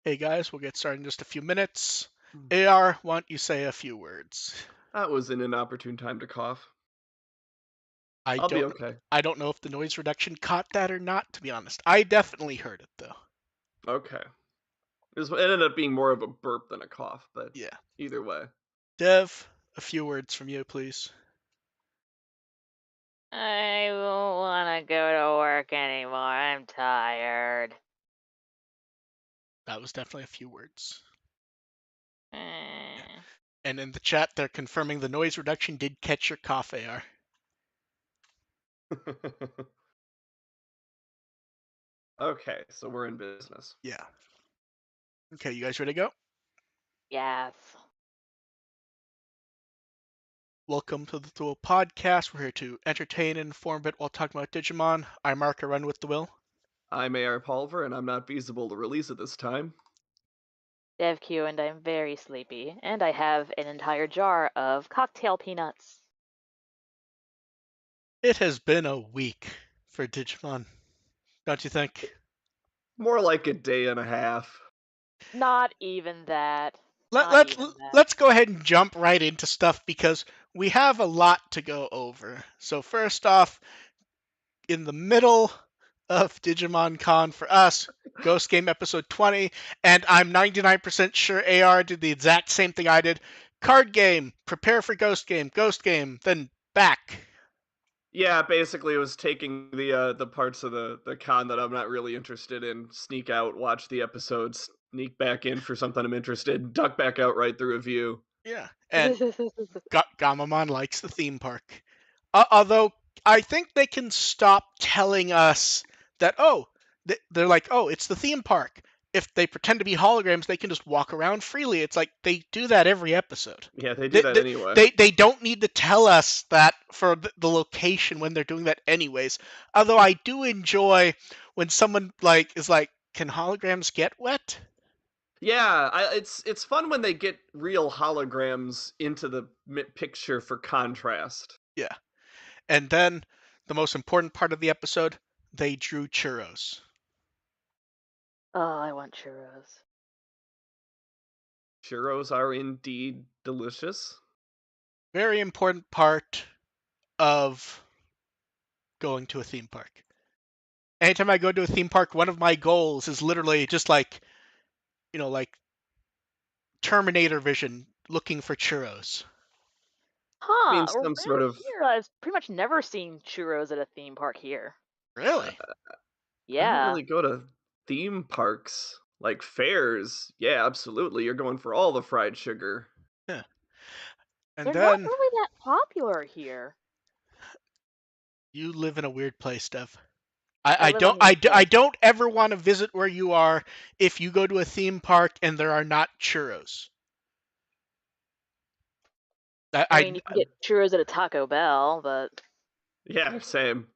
Hey guys, we'll get started in just a few minutes. AR, why don't you say a few words? That was an inopportune time to cough. I I'll be don't okay. I don't know if the noise reduction caught that or not, to be honest. I definitely heard it though. Okay. It ended up being more of a burp than a cough, but Yeah. either way. Dev, a few words from you, please. I don't want to go to work anymore. I'm tired. That was definitely a few words. Yeah. Eh. And in the chat, they're confirming the noise reduction did catch your cough, AR. Okay, so we're in business. Yeah. Okay, you guys ready to go? Yes. Welcome to the Thule Podcast. We're here to entertain and inform a bit while talking about Digimon. I'm Mark, I run with the will. I'm AR Pulver, and I'm not feasible to release at this time. DevQ, and I'm very sleepy. And I have an entire jar of cocktail peanuts. It has been a week for Digimon, don't you think? More like a day and a half. Not even that. Let, Not let, even that. let's go ahead and jump right into stuff because we have a lot to go over. So first off, in the middle of Digimon Con for us, Ghost Game episode 20, and I'm 99% sure AR did the exact same thing I did. Card game, prepare for Ghost Game, then back. Yeah, basically it was taking the parts of the con that I'm not really interested in, sneak out, watch the episodes, sneak back in for something I'm interested, in, duck back out right through review. Yeah, and Gamamon likes the theme park. Although I think they can stop telling us that, oh, they're like, oh, it's the theme park. If they pretend to be holograms, they can just walk around freely. It's like they do that every episode. Yeah, they do They, that they, anyway. they don't need to tell us that for the location when they're doing that anyways. Although I do enjoy when someone like is like, can holograms get wet? Yeah, it's fun when they get real holograms into the picture for contrast. Yeah. And then the most important part of the episode, they drew churros. Oh, I want churros. Churros are indeed delicious. Very important part of going to a theme park. Anytime I go to a theme park, one of my goals is literally just like, like Terminator vision looking for churros. I Huh. mean, some sort Around of. here, I've pretty much never seen churros at a theme park here. Uh, Really? I don't Yeah. really go to theme parks like fairs. Yeah, absolutely. You're going for all the fried sugar. Yeah. And They're not then really that popular here. you live in a weird place, Dev. I I live on don't the East I Coast. don't ever want to visit where you are if you go to a theme park and there are not churros. I mean, you can get churros at a Taco Bell, but Yeah, same.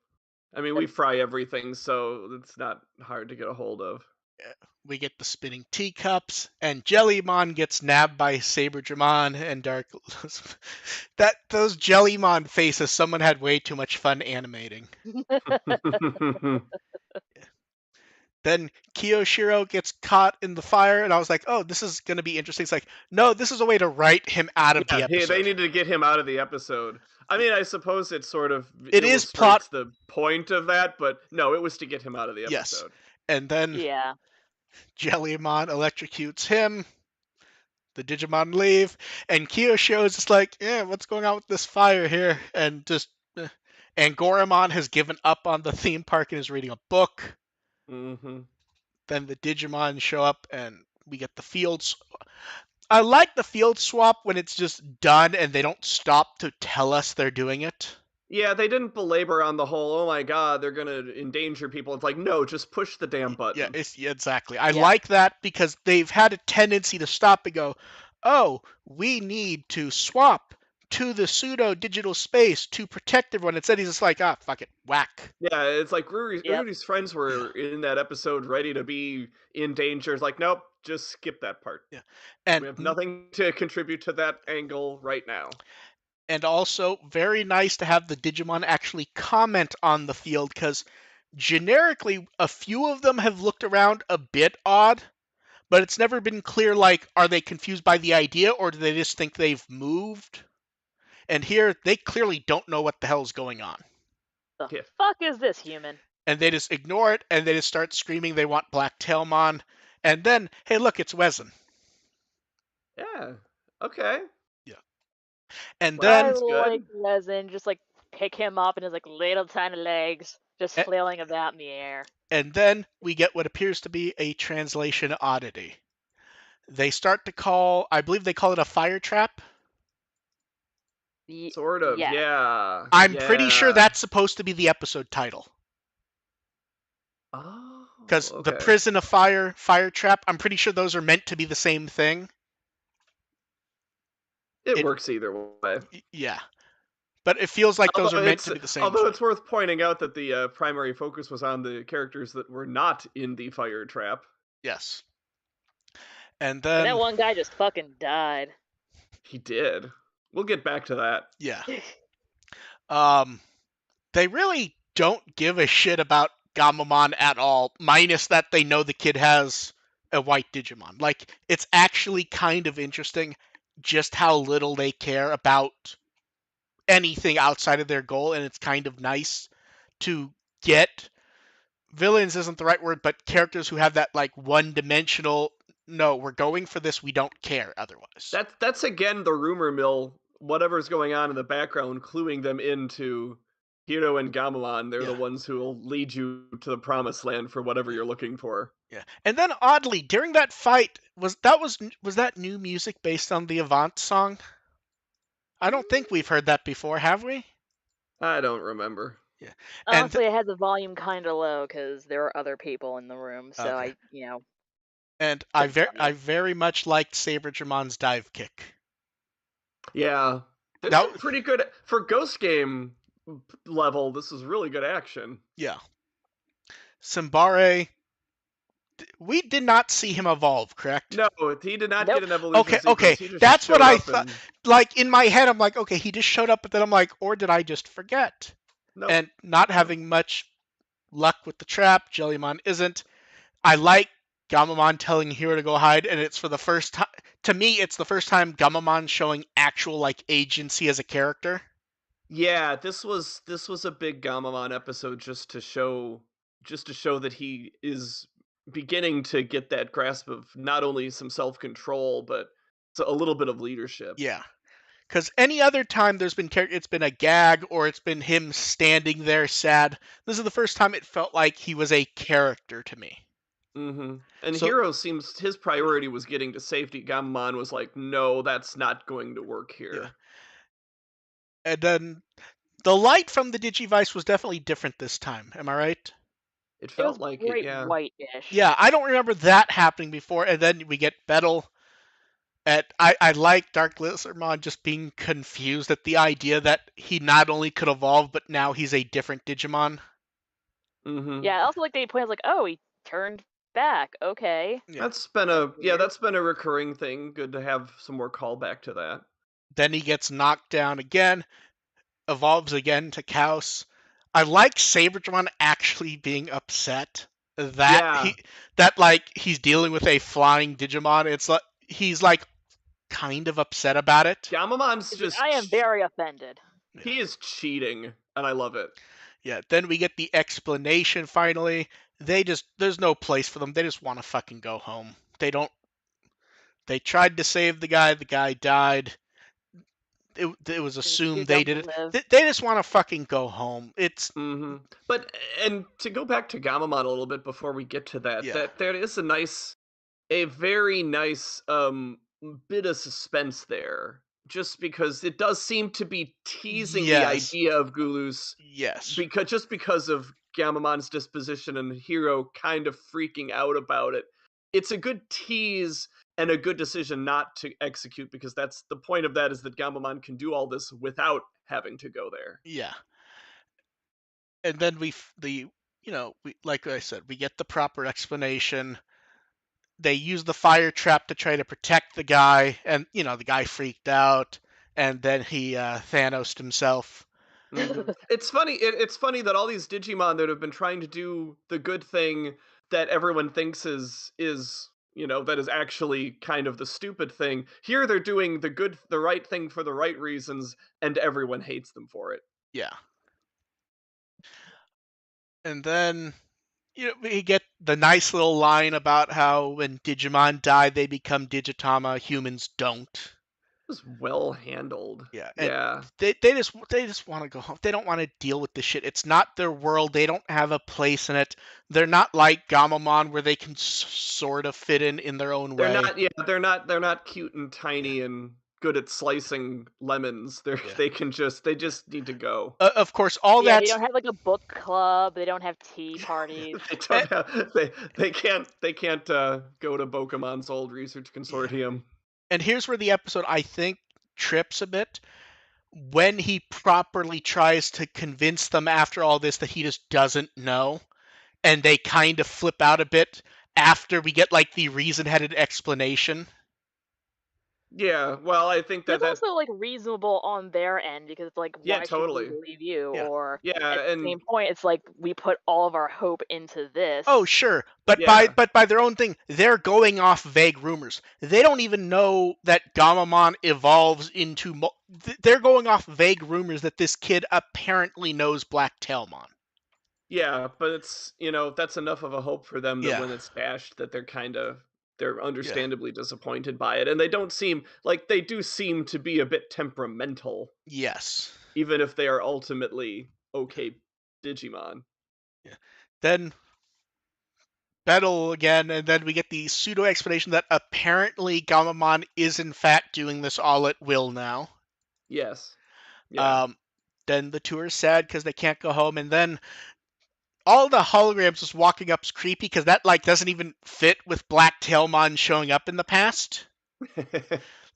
I mean, we then fry everything, so it's not hard to get a hold of. we get the spinning teacups, and Jellymon gets nabbed by Saberdramon and Dark. That those Jellymon faces, someone had way too much fun animating. Then Kiyoshiro gets caught in the fire, and I was like, "Oh, this is gonna be interesting." It's like, no, this is a way to write him out of the Yeah, they episode. needed to get him out of the episode. I mean, I suppose it sort of It is plot, illustrates the point of that, but no, it was to get him out of the yes, episode. and then yeah. Jellymon electrocutes him. The Digimon leave, and Kyosho is just like, yeah, what's going on with this fire here? And just, and Goramon has given up on the theme park and is reading a book. Mm-hmm. Then the Digimon show up, and we get the fields. I like the field swap when it's just done and they don't stop to tell us they're doing it. Yeah, they didn't belabor on the whole, oh my god, they're gonna endanger people. It's like, no, just push the damn Yeah, button. yeah, exactly. I Yep. like that because they've had a tendency to stop and go, oh, we need to swap to the pseudo digital space to protect everyone. Instead, he's just like, ah, fuck it, whack. Yeah, it's like Yep. Rudy's friends Yeah, were in that episode ready to be in danger. It's like, nope, just skip that part. yeah. We And have nothing to contribute to that angle right now. and also very nice to have the Digimon actually comment on the field because generically a few of them have looked around a bit odd, but it's never been clear, like, are they confused by the idea or do they just think they've moved? And here, they clearly don't know what the hell's going on. The Yeah. fuck is this human? And they just ignore it, and they just start screaming they want Black Tailmon. And then, hey, look, it's Wezen. Yeah. Okay. Yeah. And I then, Wezin's good. like Lezen, just like pick him up in his like little tiny legs, just a- flailing about in the air. and then we get what appears to be a translation oddity. They start to call, I believe they call it a fire trap. Sort of. Yeah. Yeah. I'm pretty sure Yeah. that's supposed to be the episode title. Oh, Because the okay. prison of fire trap, I'm pretty sure those are meant to be the same thing. It It, works either way. yeah. But it feels like those are Although meant it's to be the same although thing. it's worth pointing out that the primary focus was on the characters that were not in the fire trap. Yes. And And that then, one guy just fucking died. He did. We'll get back to that. yeah. Um, they really don't give a shit about Gamamon at all, minus that they know the kid has a white Digimon. Like, it's actually kind of interesting just how little they care about anything outside of their goal, and it's kind of nice to get villains isn't the right word, but characters who have that like one-dimensional. No, we're going for this. We don't care otherwise. That's again the rumor mill. Whatever's going on in the background, cluing them into Hiro and Gamamon. They're the Yeah, ones who will lead you to the promised land for whatever you're looking for. yeah. And then oddly, during that fight, was that new music based on the Avant song? I don't think we've heard that before, have we? I don't remember. Yeah. And Honestly, I had the volume kind of low because there were other people in the room, so okay. I And couldn't tell I you. very much liked Saberjamon's dive kick. Yeah, there's That some pretty good for Ghost Game level. This is really good action. yeah. Simbare, we did not see him evolve, correct? No, he did not get Nope. an evolution Okay. sequence. He just That's what showed I up thought. and Like in my head, I'm like, okay, he just showed up, but then I'm like, or did I just forget? nope. And not Nope. having much luck with the trap, Jellymon isn't. I like Gamamon telling Hero to go hide, and it's for the first time. To me, it's the first time Gamamon showing actual like agency as a character. Yeah, this was a big Gamamon episode just to show that he is beginning to get that grasp of not only some self-control but a little bit of leadership. Yeah. Because any other time it's been a gag or it's been him standing there sad. This is the first time it felt like he was a character to me. And So Hero seems his priority was getting to safety. Gamamon was like, "No, that's not going to work yeah, here." and then the light from the Digivice was definitely different this time. Am I right? It It was felt like it, bright yeah. white-ish. Yeah, I don't remember that happening before. And then we get Battle. I like Dark Lizardmon just being confused at the idea that he not only could evolve, but now he's a different Digimon. Mhm. Yeah, I also like that he points like, oh, he turned back. Okay, Yeah. That's been that's a yeah, weird. that's been a recurring thing. Good to have some more callback to that. Then he gets knocked down again, evolves again to Chaos. I like Saberdramon actually being upset that Yeah, he's dealing with a flying Digimon. It's like he's like kind of upset about it. Gamamon's He's like, I am very offended. Yeah. he is cheating, and I love it. Yeah. Then we get the explanation finally. There's no place for them. They just want to fucking go home. They don't. They tried to save the guy died. It was They're just too assumed they dumb to did it. live. They just want to fucking go home. It's But and to go back to Gamamon a little bit before we get to that, yeah. there is a very nice bit of suspense there. Just because it does seem to be teasing the Yes. idea of Gulus Yes. because of Gamamon's disposition and Hero kind of freaking out about it. It's a good tease and a good decision not to execute because that's the point of that is that Gamamon can do all this without having to go there. Yeah. And then we like I said, we get the proper explanation. They use the fire trap to try to protect the guy, and the guy freaked out, and then he Thanosed himself. It's funny. It's funny that all these Digimon that have been trying to do the good thing that everyone thinks is that is actually kind of the stupid thing. Here they're doing the right thing for the right reasons, and everyone hates them for it. Yeah. And then we get the nice little line about how when Digimon die, they become Digitama, humans don't. It was well handled. Yeah, and Yeah. they just want to go home. They don't want to deal with this shit. It's not their world. They don't have a place in it. They're not like Gamamon where they can sort of fit in their own They're way. not yeah, they're not cute and Yeah, tiny and good at slicing lemons. yeah. They just need to go. Of course, all Yeah, they that's don't have like a book club. They don't have tea parties. They eh, don't have they can't go to Pokemon's old research yeah. consortium. And here's where the episode I think trips a bit when he properly tries to convince them after all this that he just doesn't know, and they kind of flip out a bit after we get like the reason-headed explanation. Yeah, well, I think But it's that also like reasonable on their end because it's like, yeah, why should we totally. believe you? Yeah. Or Yeah, at the and same point, it's like we put all of our hope into Oh, this. sure, but by yeah. but by their own thing, they're going off vague rumors. They don't even know that Gamamon evolves into. They're going off vague rumors that this kid apparently knows Black Tailmon. Yeah, but it's, that's enough of a hope for them that Yeah, when it's dashed that they're yeah, understandably disappointed by it, and they don't seem like they do seem to be a bit temperamental, yes. even if they are ultimately okay Digimon. Yeah. Then battle again, and then we get the pseudo explanation that apparently Gamamon is in fact doing this all at will now. Yes. Yeah. Um, then the tour is sad because they can't go home, and then all the holograms just walking up is creepy because that like doesn't even fit with Black Tailmon showing up in the past.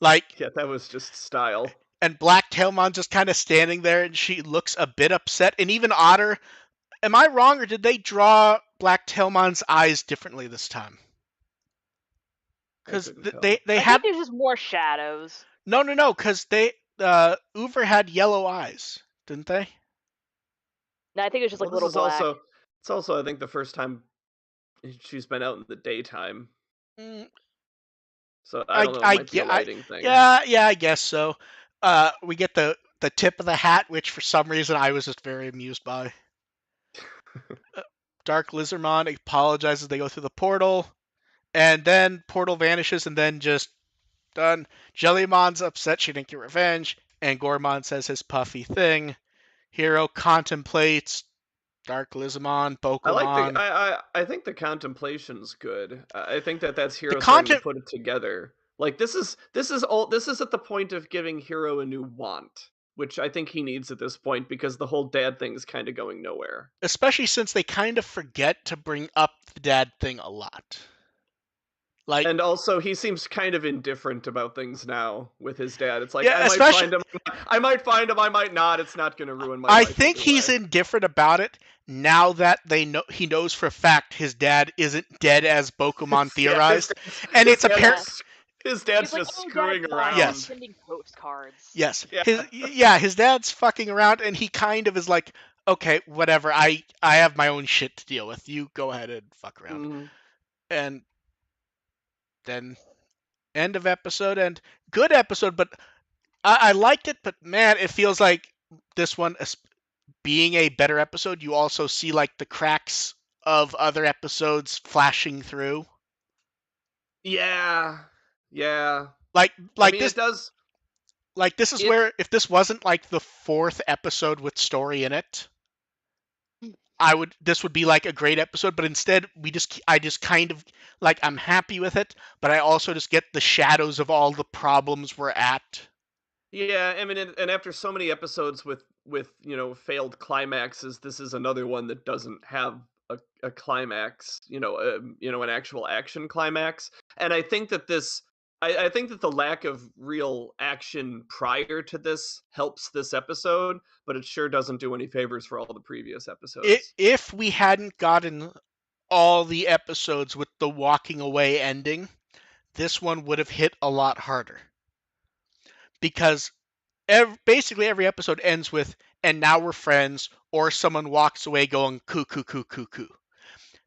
Like, Yeah, that was just style. and Black Tailmon just kind of standing there, and she looks a bit upset. And even odder, am I wrong, or did they draw Black Tailmon's eyes differently this time? I Because couldn't tell. they I think had there's just more shadows. no, because they Uber had yellow eyes, didn't they? No, I think it's just Well, like little black. it's also I think the first time she's been out in the daytime. Mm, So I don't know, it might be a lighting thing. yeah, I guess so. We get the tip of the hat, which for some reason I was just very amused by. Dark Lizardmon apologizes. They go through the portal, and then portal vanishes, and then just done. Jellymon's upset she didn't get revenge, and Gormon says his puffy thing. Hero contemplates. Dark Lizardmon, I like the Bokomon. I think the contemplation's good. I think that that's The Hero starting to content, put it together. Like this is at the point of giving Hero a new want, which I think he needs at this point because the whole dad thing is kind of going nowhere. especially since they kind of forget to bring up the dad thing a lot. Like, And also he seems kind of indifferent about things now with his dad. It's like yeah, especially I might find him, I might not. It's not going to ruin my I life think either he's way. indifferent about it now that he knows for a fact his dad isn't dead as Bokomon Yeah, theorized, and it's Yeah. apparent. his He's dad's like, just oh, Dad's screwing fine. I'm just around. Yes, sending postcards. yes, Yeah. his dad's fucking around, and he kind of is like, okay, whatever. I have my own shit to deal with. You go ahead and fuck around. Mhm. And then end of episode, and good episode, but I liked it, but man, it feels like this one being a better episode, you also see like the cracks of other episodes flashing through. Yeah. Yeah. Like I like mean, this it does. like this is It where if this wasn't like the fourth episode with story in it, this would be like a great episode, but instead I just kind of like I'm happy with it, but I also just get the shadows of all the problems we're at. Yeah, I mean, and after so many episodes with failed climaxes, this is another one that doesn't have a climax, an actual action climax. And I think that I think that the lack of real action prior to this helps this episode, but it sure doesn't do any favors for all the previous episodes. If we hadn't gotten all the episodes with the walking away ending, this one would have hit a lot harder because basically every episode ends with "and now we're friends" or someone walks away going "coo coo coo coo coo."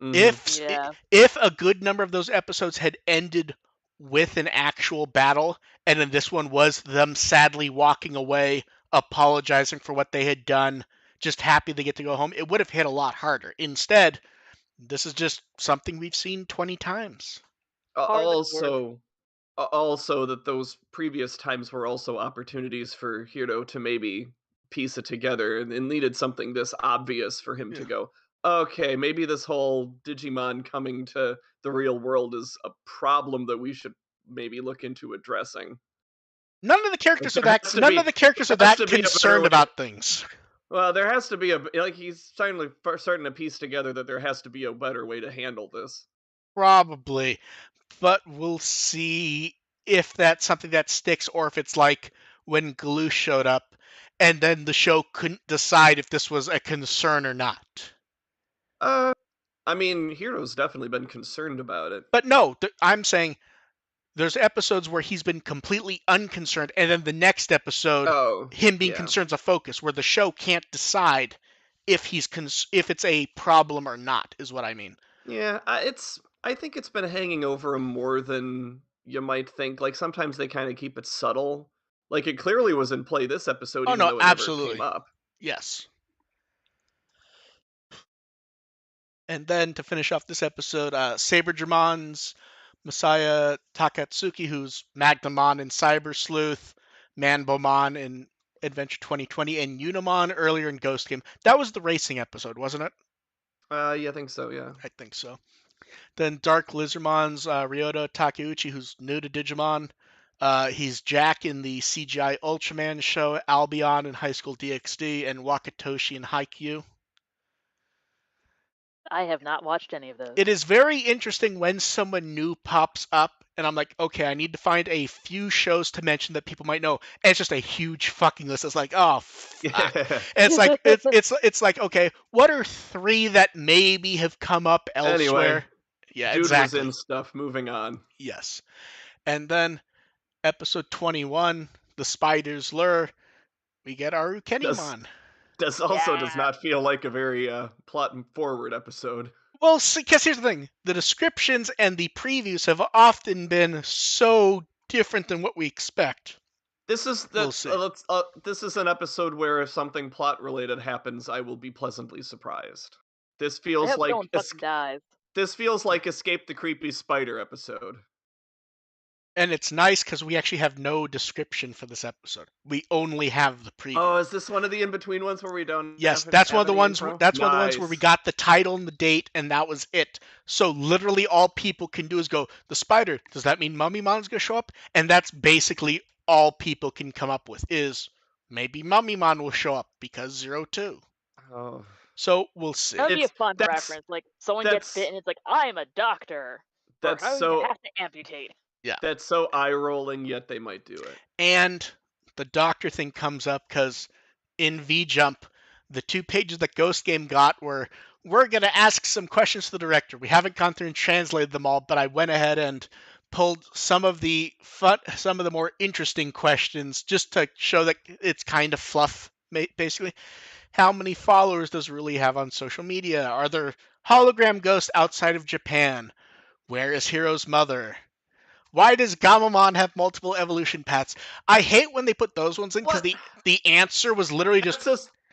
Mm-hmm. If Yeah. if a good number of those episodes had ended with an actual battle, and then this one was them sadly walking away, apologizing for what they had done, just happy they get to go home, it would have hit a lot harder. Instead, this is just something we've seen 20 times. Par the course. Also that those previous times were also opportunities for Hiro to maybe piece it together and needed something this obvious for him Yeah. to go, okay, maybe this whole Digimon coming to the real world is a problem that we should maybe look into addressing. None of the Like characters are there that has to none of be the characters are there has that to be a better concerned way. about things. Well, there has to be a like he's starting to piece together that there has to be a better way to handle this. Probably. But we'll see if that's something that sticks or if it's like when Glue showed up and then the show couldn't decide if this was a concern or not. Uh, I mean, Hero's definitely been concerned about it. But no, I'm saying there's episodes where he's been completely unconcerned, and then the next episode, Oh, him being yeah. concerned's a focus, where the show can't decide if if it's a problem or not, is what I mean. Yeah, I think it's been hanging over him more than you might think. Like sometimes they kind of keep it subtle. Like it clearly was in play this episode, Oh even no, though it never came absolutely, up. yes. And then to finish off this episode, Saber Dramon's Messiah Takatsuki, who's Magnamon in Cyber Sleuth, Manbomon in Adventure 2020, and Unimon earlier in Ghost Game. That was the racing episode, wasn't it? Yeah, I think so. Yeah. I think so. Then Dark Lizardmon's Ryota Takeuchi, who's new to Digimon. He's Jack in the CGI Ultraman show, Albion in High School DxD, and Wakatoshi in Haikyuu. I have not watched any of those. It is very interesting when someone new pops up, and I'm like, okay, I need to find a few shows to mention that people might know. And it's just a huge fucking list. It's like, oh fuck. Yeah. And it's like it's like, okay, what are three that maybe have come up Anyway, elsewhere? Yeah, dude was exactly. in stuff. Moving on. Yes. And then episode 21, The Spider's Lure, we get our Does Ukenimon. does Yeah. not feel like a very plot forward episode. Well, because here's the thing: the descriptions and the previews have often been so different than what we expect. This is We'll that see. this is an episode where if something plot related happens, I will be pleasantly surprised. This I feels hope no like one fucking dies. this feels like Escape the Creepy Spider episode. And it's nice because we actually have no description for this episode. We only have the preview. Oh, is this one of the in between ones where we don't Yes, have any info? That's one of the ones where we Nice. got the title and the date, and that was it. So literally, all people can do is go, "The spider." Does that mean Mummymon's gonna show up? And that's basically all people can come up with is maybe Mummymon will show up because 02. Oh, So we'll see. That would be a it's fun reference. Like someone gets bit that's and it's like, I'm a doctor. We're that's going to so have to amputate. Yeah. that's so eye rolling. Yet they might do it. And the doctor thing comes up because in V Jump, the 2 pages that Ghost Game got were we're going to ask some questions to the director. We haven't gone through and translated them all, but I went ahead and pulled some of the more interesting questions just to show that it's kind of fluff, basically. How many followers does Ruli have on social media? Are there hologram ghosts outside of Japan? Where is Hero's mother? Why does Gamamon have multiple evolution paths? I hate when they put those ones in because What? the answer was literally just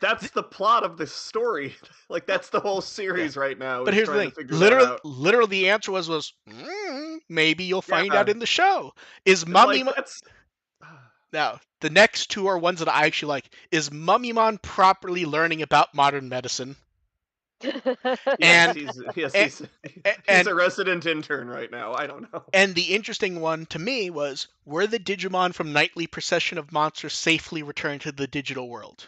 That's the plot of this story. Like that's the whole yeah. series right now But is here's the trying to thing: figure that out. literally, the answer was maybe you'll find out Yeah, in the show. Is it's like Mummy that's now the next 2 are ones that I actually like? Is Mummymon properly learning about modern medicine? yes, And and, he's a resident intern right now. I don't know. and the interesting one to me was, were the Digimon from Nightly Procession of Monsters safely returned to the digital world?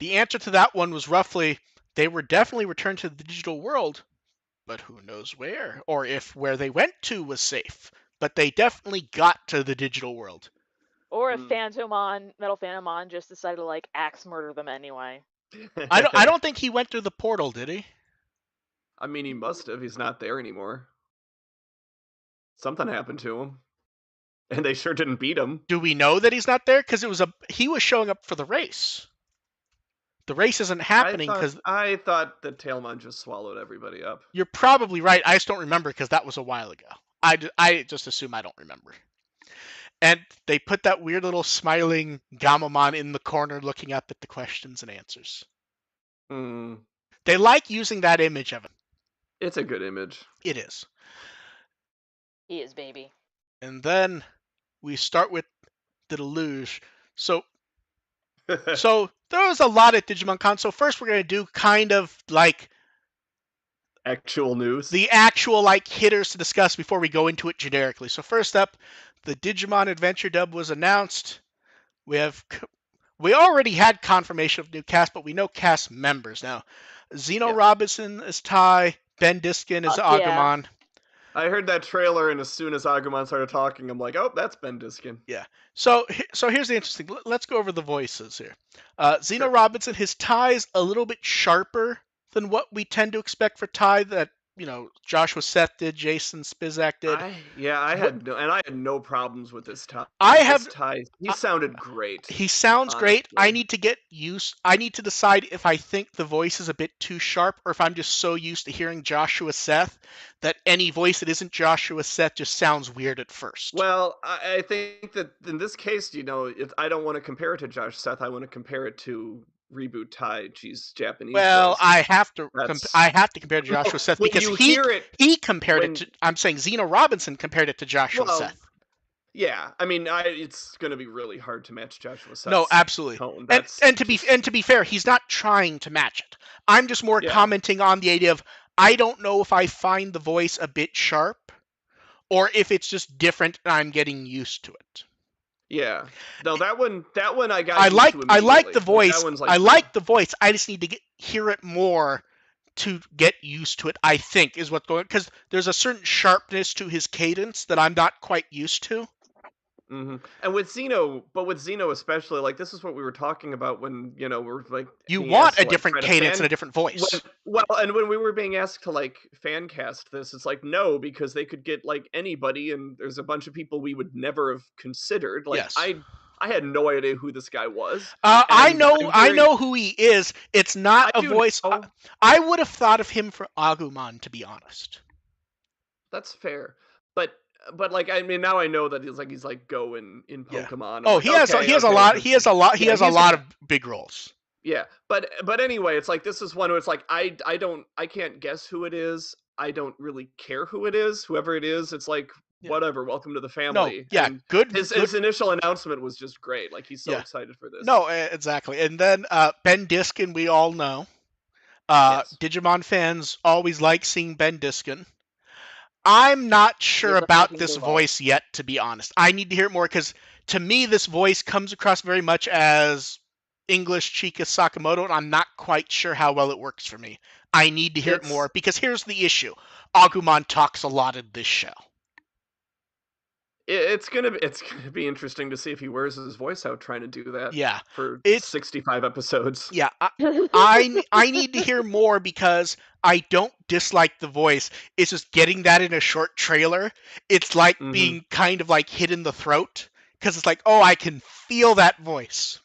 The answer to that one was roughly, they were definitely returned to the digital world, but who knows where, or if where they went to was safe. But they definitely got to the digital world. Or if Mm. Metal Phantomon just decided to like axe murder them anyway. I don't think he went through the portal, did he? I mean, he must have. He's not there anymore. Something happened to him, and they sure didn't beat him. Do we know that he's not there? Because he was showing up for the race. The race isn't happening because I thought that Tailmon just swallowed everybody up. you're probably right. I just don't remember because that was a while ago. I just assume I don't remember. And they put that weird little smiling Gamamon in the corner looking up at the questions and answers. Mm, They like using that image of him. it's a good image. It is. He is baby. And then we start with the deluge. So there was a lot at Digimon Con. So first we're going to do kind of like Actual news. the actual like hitters to discuss before we go into it generically. So first up, the Digimon Adventure dub was announced. We already had confirmation of new cast, but we know cast members now. Zeno Yeah. Robinson is Tai, Ben Diskin is Fuck yeah. Agumon. I heard that trailer, and as soon as Agumon started talking, I'm like, oh, that's Ben Diskin. Yeah. So here's the interesting. Let's go over the voices here. Zeno Sure. Robinson, his tie is a little bit sharper than what we tend to expect for tie that Joshua Seth did, Jason Spizak did. I had no problems with this tie. He I- sounded great. He sounds great. I honestly. need to get used. I need to decide if I think the voice is a bit too sharp, or if I'm just so used to hearing Joshua Seth that any voice that isn't Joshua Seth just sounds weird at first. Well, I think that in this case, I don't want to compare it to Josh Seth. I want to compare it to Reboot Tai Chi's Japanese Well, voice. I have to That's compare to Joshua Seth when because you hear it. he compared when it to. I'm saying Zeno Robinson compared it to Joshua well, Seth. yeah. I mean, it's going to be really hard to match Joshua Seth's No, absolutely. tone. And That's and to be fair, he's not trying to match it. I'm just more Yeah. commenting on the idea of I don't know if I find the voice a bit sharp or if it's just different and I'm getting used to it. Yeah. No, that one I got I used like to I like the immediately. voice. That one's I like the voice. I just need to hear it more to get used to it. I think is what's going, because there's a certain sharpness to his cadence that I'm not quite used to. Mm-hmm. And with Xeno especially, like this is what we were talking about when we're like You being want asked a to like different try to cadence and a different voice. and when we were being asked to like fan cast this, it's like no, because they could get like anybody, and there's a bunch of people we would never have considered. Like Yes. I had no idea who this guy was. I And know I'm hearing- who he is. It's not I a do voice. know. I would have thought of him for Agumon, to be honest. That's fair, but like I mean now I know that he's like Go in Yeah. Pokemon. I'm Oh, like, he has okay, a lot. He has a lot. He Yeah, has a he's lot of big roles. Yeah, but anyway, it's like this is one where it's like I can't guess who it is. I don't really care who it is. Whoever it is, it's like Yeah. whatever. Welcome to the No, family. yeah, And good. his initial announcement was just great. Like he's so Yeah. excited for this. No, exactly. And then Ben Diskin, we all know. Yes. Digimon fans always like seeing Ben Diskin. I'm not sure He's a about fucking this Duval. voice yet, to be honest. I need to hear it more because to me, this voice comes across very much as English Chika Sakamoto, and I'm not quite sure how well it works for me. I need to hear it It's- more because here's the issue: Agumon talks a lot in this show. It's gonna be interesting to see if he wears his voice out trying to do that. Yeah, For it's 65 episodes. yeah. I need to hear more because I don't dislike the voice. It's just getting that in a short trailer. It's like Mhm. being kind of like hit in the throat because it's like, oh, I can feel that voice.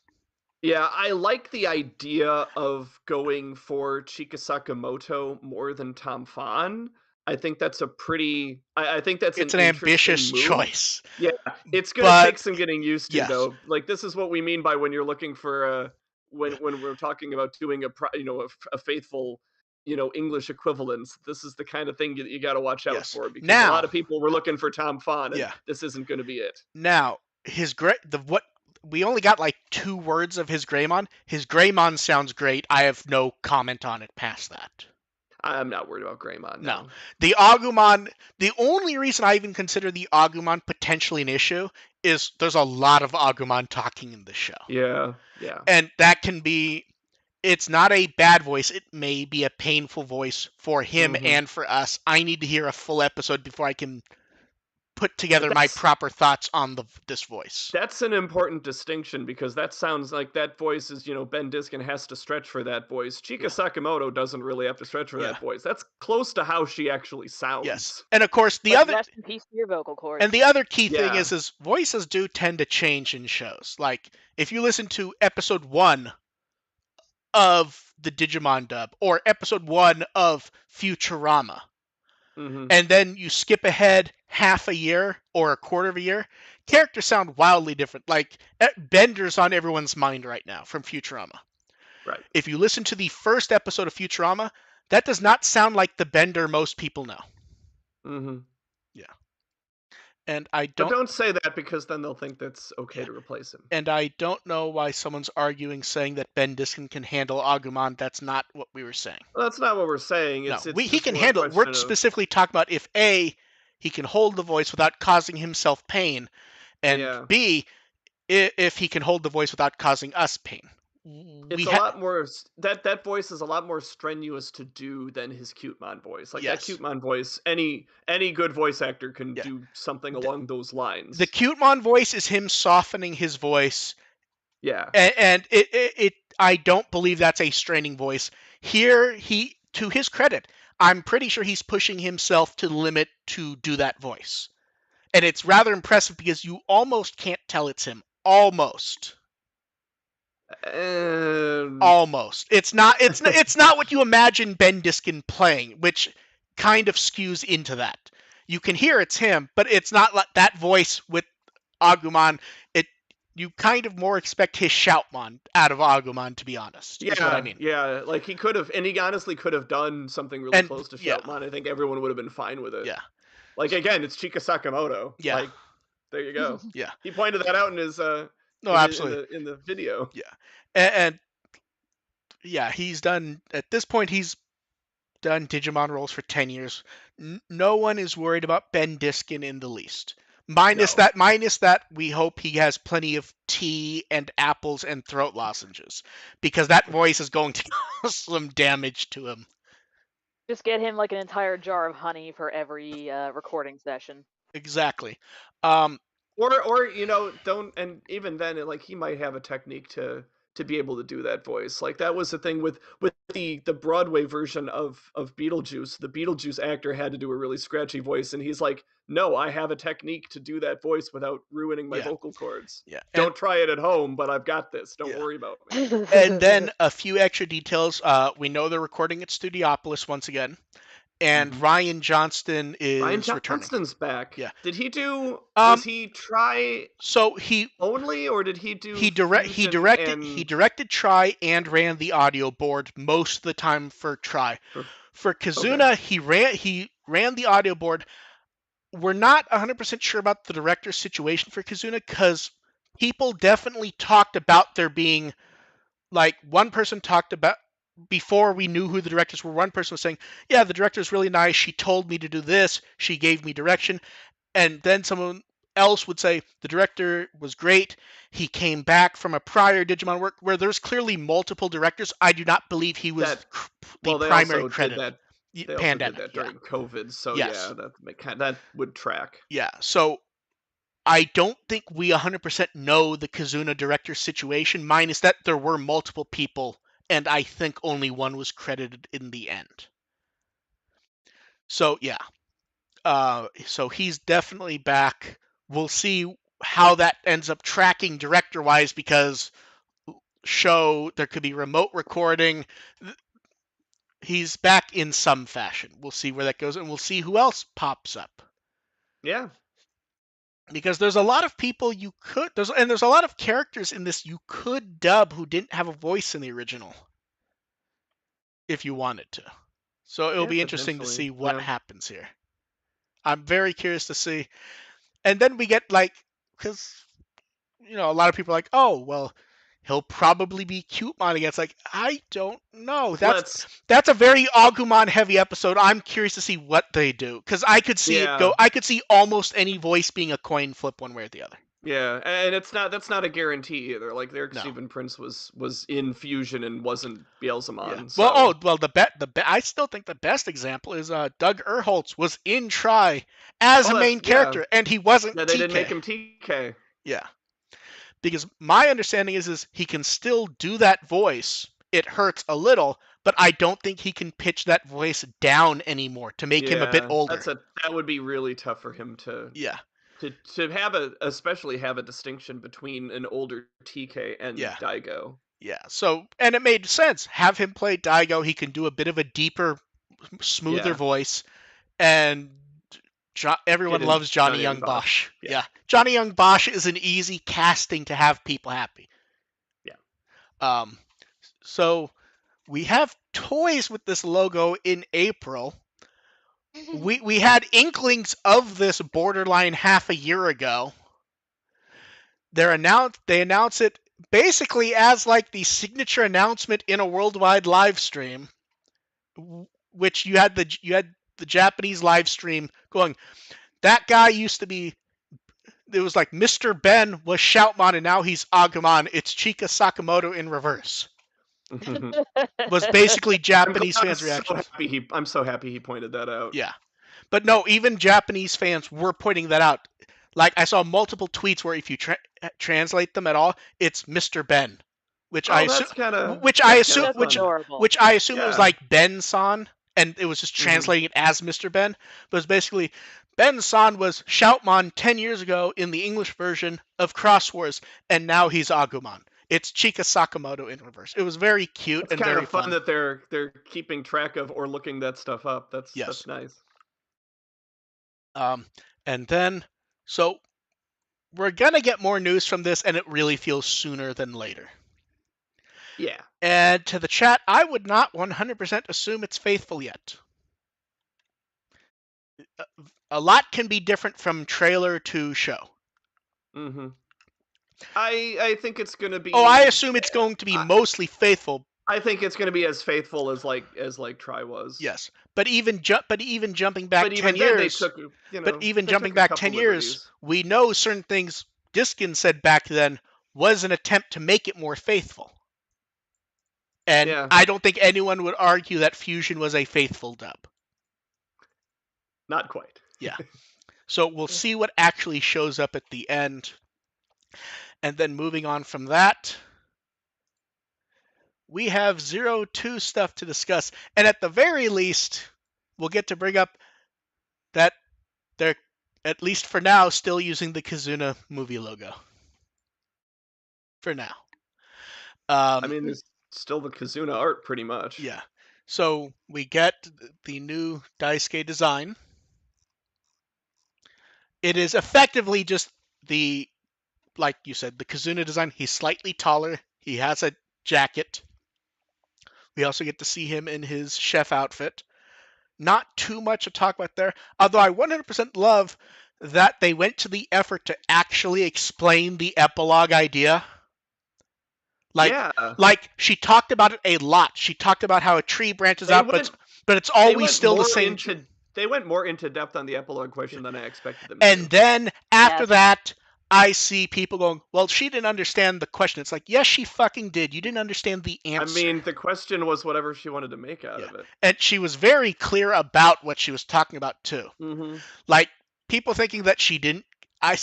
Yeah, I like the idea of going for Chika Sakamoto more than Tom Fan. I think that's a pretty. I think that's It's an an interesting ambitious move. choice. Yeah, it's gonna But- take some getting used to, yes. though. Like this is what we mean by when you're looking for a when we're talking about doing a faithful English equivalence. This is the kind of thing you got to watch out Yes. for because a Now- lot of people were looking for Tom Fan, and Yeah. this isn't going to be it. Now, what we only got like 2 words of his Greymon. His Greymon sounds great. I have no comment on it past that. I'm not worried about Greymon. No. The Agumon, the only reason I even consider the Agumon potentially an issue is there's a lot of Agumon talking in the show. Yeah. And that can be, it's not a bad voice. It may be a painful voice for him Mhm. and for us. I need to hear a full episode before I can put together my that's- proper thoughts on this voice. That's an important distinction because that sounds like that voice is, Ben Diskin has to stretch for that voice. Chika Sakamoto doesn't really have to stretch for Yeah. that voice. That's close to how she actually sounds. Yes. And of course, the But other rest in peace to your vocal cords. and the other key thing Yeah. is voices do tend to change in shows. Like if you listen to episode 1 of the Digimon dub or episode 1 of Futurama, and then you skip ahead half a year or a quarter of a year, characters sound wildly different. Like Bender's on everyone's mind right now from Futurama. Right. If you listen to the first episode of Futurama, that does not sound like the Bender most people know. Yeah. And But don't say that, because then they'll think that's okay to replace him. And I don't know why someone's arguing saying that Ben Diskin can handle Agumon. That's not what we were saying. Well, that's not what we're saying. It's He can more a handle it. question We're of- specifically talking about if A, he can hold the voice without causing himself pain, and Yeah. B, if he can hold the voice without causing us pain. It's a lot more that voice is a lot more strenuous to do than his Cutemon voice. Like that Cutemon voice, any good voice actor can do something along those lines. The Cutemon voice is him softening his voice. Yeah. And it I don't believe that's a straining voice. Here, to his credit, I'm pretty sure he's pushing himself to the limit to do that voice. And it's rather impressive because you almost can't tell it's him. Almost. Almost. It's not what you imagine Ben Diskin playing, which kind of skews into that. You can hear it's him, but it's not like that voice with Agumon. You kind of more expect his Shoutmon out of Agumon, to be honest. Yeah, is what I mean. Yeah, like he could have, and he honestly could have done something really close to Shoutmon. I think everyone would have been fine with it. Yeah. Like again, it's Chika Sakamoto. Yeah. Like, there you go. Yeah. He pointed that out in his absolutely in the video. Yeah. And yeah, he's done at this point. He's done Digimon roles for 10 years. No one is worried about Ben Diskin in the least. Minus that, we hope he has plenty of tea and apples and throat lozenges, because that voice is going to cause some damage to him. Just get him like an entire jar of honey for every recording session. Exactly. Or don't, and even then, like, he might have a technique to be able to do that voice. Like that was the thing with the Broadway version of Beetlejuice. The Beetlejuice actor had to do a really scratchy voice, and he's like, no, I have a technique to do that voice without ruining my vocal cords. Yeah. Don't try it at home, but I've got this. Don't worry about me. And then a few extra details. We know they're recording at Studiopolis once again. And Ryan Johnston is returning. Johnston's back. Yeah. Did he do? Was he try? So he only, or did he do? He directed Try and ran the audio board most of the time for Try. For Kizuna, he ran the audio board. We're not 100% sure about the director's situation for Kizuna, because people definitely talked about there being, like, one person talked about, before we knew who the directors were, one person was saying, yeah, the director's really nice. She told me to do this. She gave me direction. And then someone else would say, the director was great. He came back from a prior Digimon work where there's clearly multiple directors. I do not believe he was the primary credit. They also did that during COVID, so that would track. Yeah, so I don't think we 100% know the Kizuna director situation, minus that there were multiple people, and I think only one was credited in the end. So, yeah. So he's definitely back. We'll see how that ends up tracking director-wise, because there could be remote recording. He's back in some fashion. We'll see where that goes, and we'll see who else pops up. Yeah. Because there's a lot of people there's a lot of characters in this you could dub who didn't have a voice in the original, if you wanted to. So it'll be interesting to see what happens here. I'm very curious to see. And then we get, because, a lot of people are like, oh, well, he'll probably be Cutemon again. It's like, I don't know. That's a very Agumon-heavy episode. I'm curious to see what they do, because I could see it go. I could see almost any voice being a coin flip one way or the other. Yeah, and that's not a guarantee either. Like, Eric Stephen Prince was in Fusion and wasn't Beelzemon. Yeah. So. I still think the best example is Doug Erholtz was in Try as a main character, and he wasn't. Yeah, they didn't make him TK. Yeah, because my understanding is he can still do that voice. It hurts a little, but I don't think he can pitch that voice down anymore to make him a bit older. That would be really tough for him to. Yeah. To especially have a distinction between an older TK and Daigo. Yeah. So, and it made sense. Have him play Daigo. He can do a bit of a deeper, smoother Yeah. voice, and everyone Get in loves Johnny Johnny Young Young Bosch. Bosch. Yeah. Yeah. Johnny Young Bosch is an easy casting to have people happy. Yeah. Um, so we have toys with this logo in April. We had inklings of this borderline half a year ago. They announce it basically as like the signature announcement in a worldwide live stream, which you had the Japanese live stream going. That guy used to be. It was like Mr. Ben was Shoutmon and now he's Agumon. It's Chika Sakamoto in reverse. Was basically Japanese I'm fans' so reactions. happy I'm so happy he pointed that out. Yeah. But no, even Japanese fans were pointing that out. Like I saw multiple tweets where if you translate them at all, it's Mr. Ben, which I Oh, assume, that's kind of That's fun. adorable. it was Yeah. like Ben-san, and it was just translating it as Mr. Ben. But it's basically Ben-san was Shoutmon 10 years ago in the English version of Cross Wars, and now he's Agumon. It's Chika Sakamoto in reverse. It was very cute It's and kind very of fun fun. that they're keeping track of or looking that stuff up. Yes. That's nice. And then, so we're gonna get more news from this, and it really feels sooner than later. Yeah. And to the chat, I would not 100% assume it's faithful yet. A lot can be different from trailer to show. Mm-hmm. I think it's gonna be. Oh, I assume it's going to be mostly faithful. I think it's gonna be as faithful as Try was. Yes, but even jumping back But 10 even then, years, they took a couple liberties. we know certain things Diskin said back then was an attempt to make it more faithful. And Yeah. I don't think anyone would argue that Fusion was a faithful dub. Not quite. Yeah. So we'll see what actually shows up at the end. And then moving on from that, we have 02 stuff to discuss. And at the very least, we'll get to bring up that they're, at least for now, still using the Kizuna movie logo. For now. I mean, there's still the Kizuna art, pretty much. Yeah. So we get the new Daisuke design. It is effectively just like you said, the Kizuna design. He's slightly taller. He has a jacket. We also get to see him in his chef outfit. Not too much to talk about there, although I 100% love that they went to the effort to actually explain the epilogue idea. Like she talked about it a lot. She talked about how a tree branches out, but it's always still the same. They went more into depth on the epilogue question than I expected them to. And then after that, I see people going, well, she didn't understand the question. It's like, yes, she fucking did. You didn't understand the answer. I mean, the question was whatever she wanted to make out of it. And she was very clear about what she was talking about, too. Mm-hmm. Like, people thinking that she didn't, I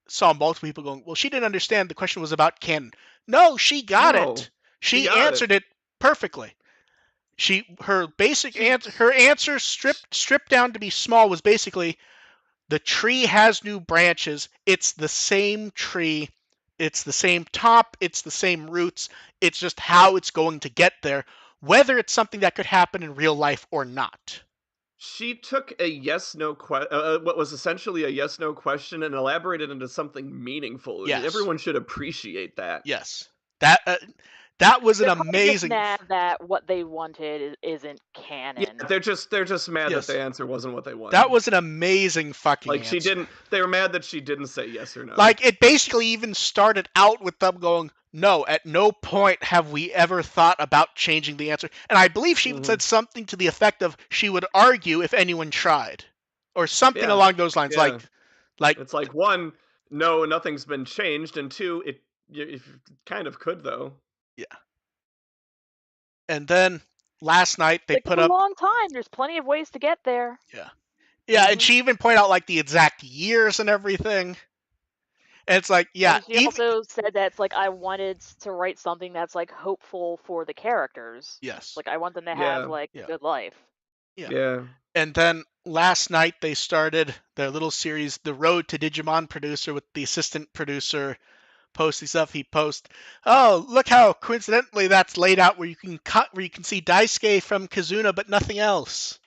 saw multiple people going, well, she didn't understand the question was about canon. No, she got it. She answered it perfectly. Her answer stripped down to be small was basically, the tree has new branches. It's the same tree. It's the same top. It's the same roots. It's just how it's going to get there, whether it's something that could happen in real life or not. She took a yes/no what was essentially a yes/no question and elaborated into something meaningful. Yes. Everyone should appreciate that. Yes. That was an amazing. They're just mad that what they wanted isn't canon. Yeah, they're just mad that the answer wasn't what they wanted. That was an amazing fucking like answer. They were mad that she didn't say yes or no. Like it basically even started out with them going, no, at no point have we ever thought about changing the answer. And I believe she even said something to the effect of she would argue if anyone tried, or something along those lines. Yeah. Like it's like, one, no, nothing's been changed, and two, it kind of could though. Yeah. And then last night they put up a long time. There's plenty of ways to get there. Yeah. Yeah, and she even pointed out like the exact years and everything. And it's like, yeah. And she also said that it's like, I wanted to write something that's like hopeful for the characters. Yes. Like I want them to have like a good life. Yeah. And then last night they started their little series, The Road to Digimon Producer, with the assistant producer posting stuff. He posts, "Oh, look how coincidentally that's laid out where you can see Daisuke from Kazuna, but nothing else."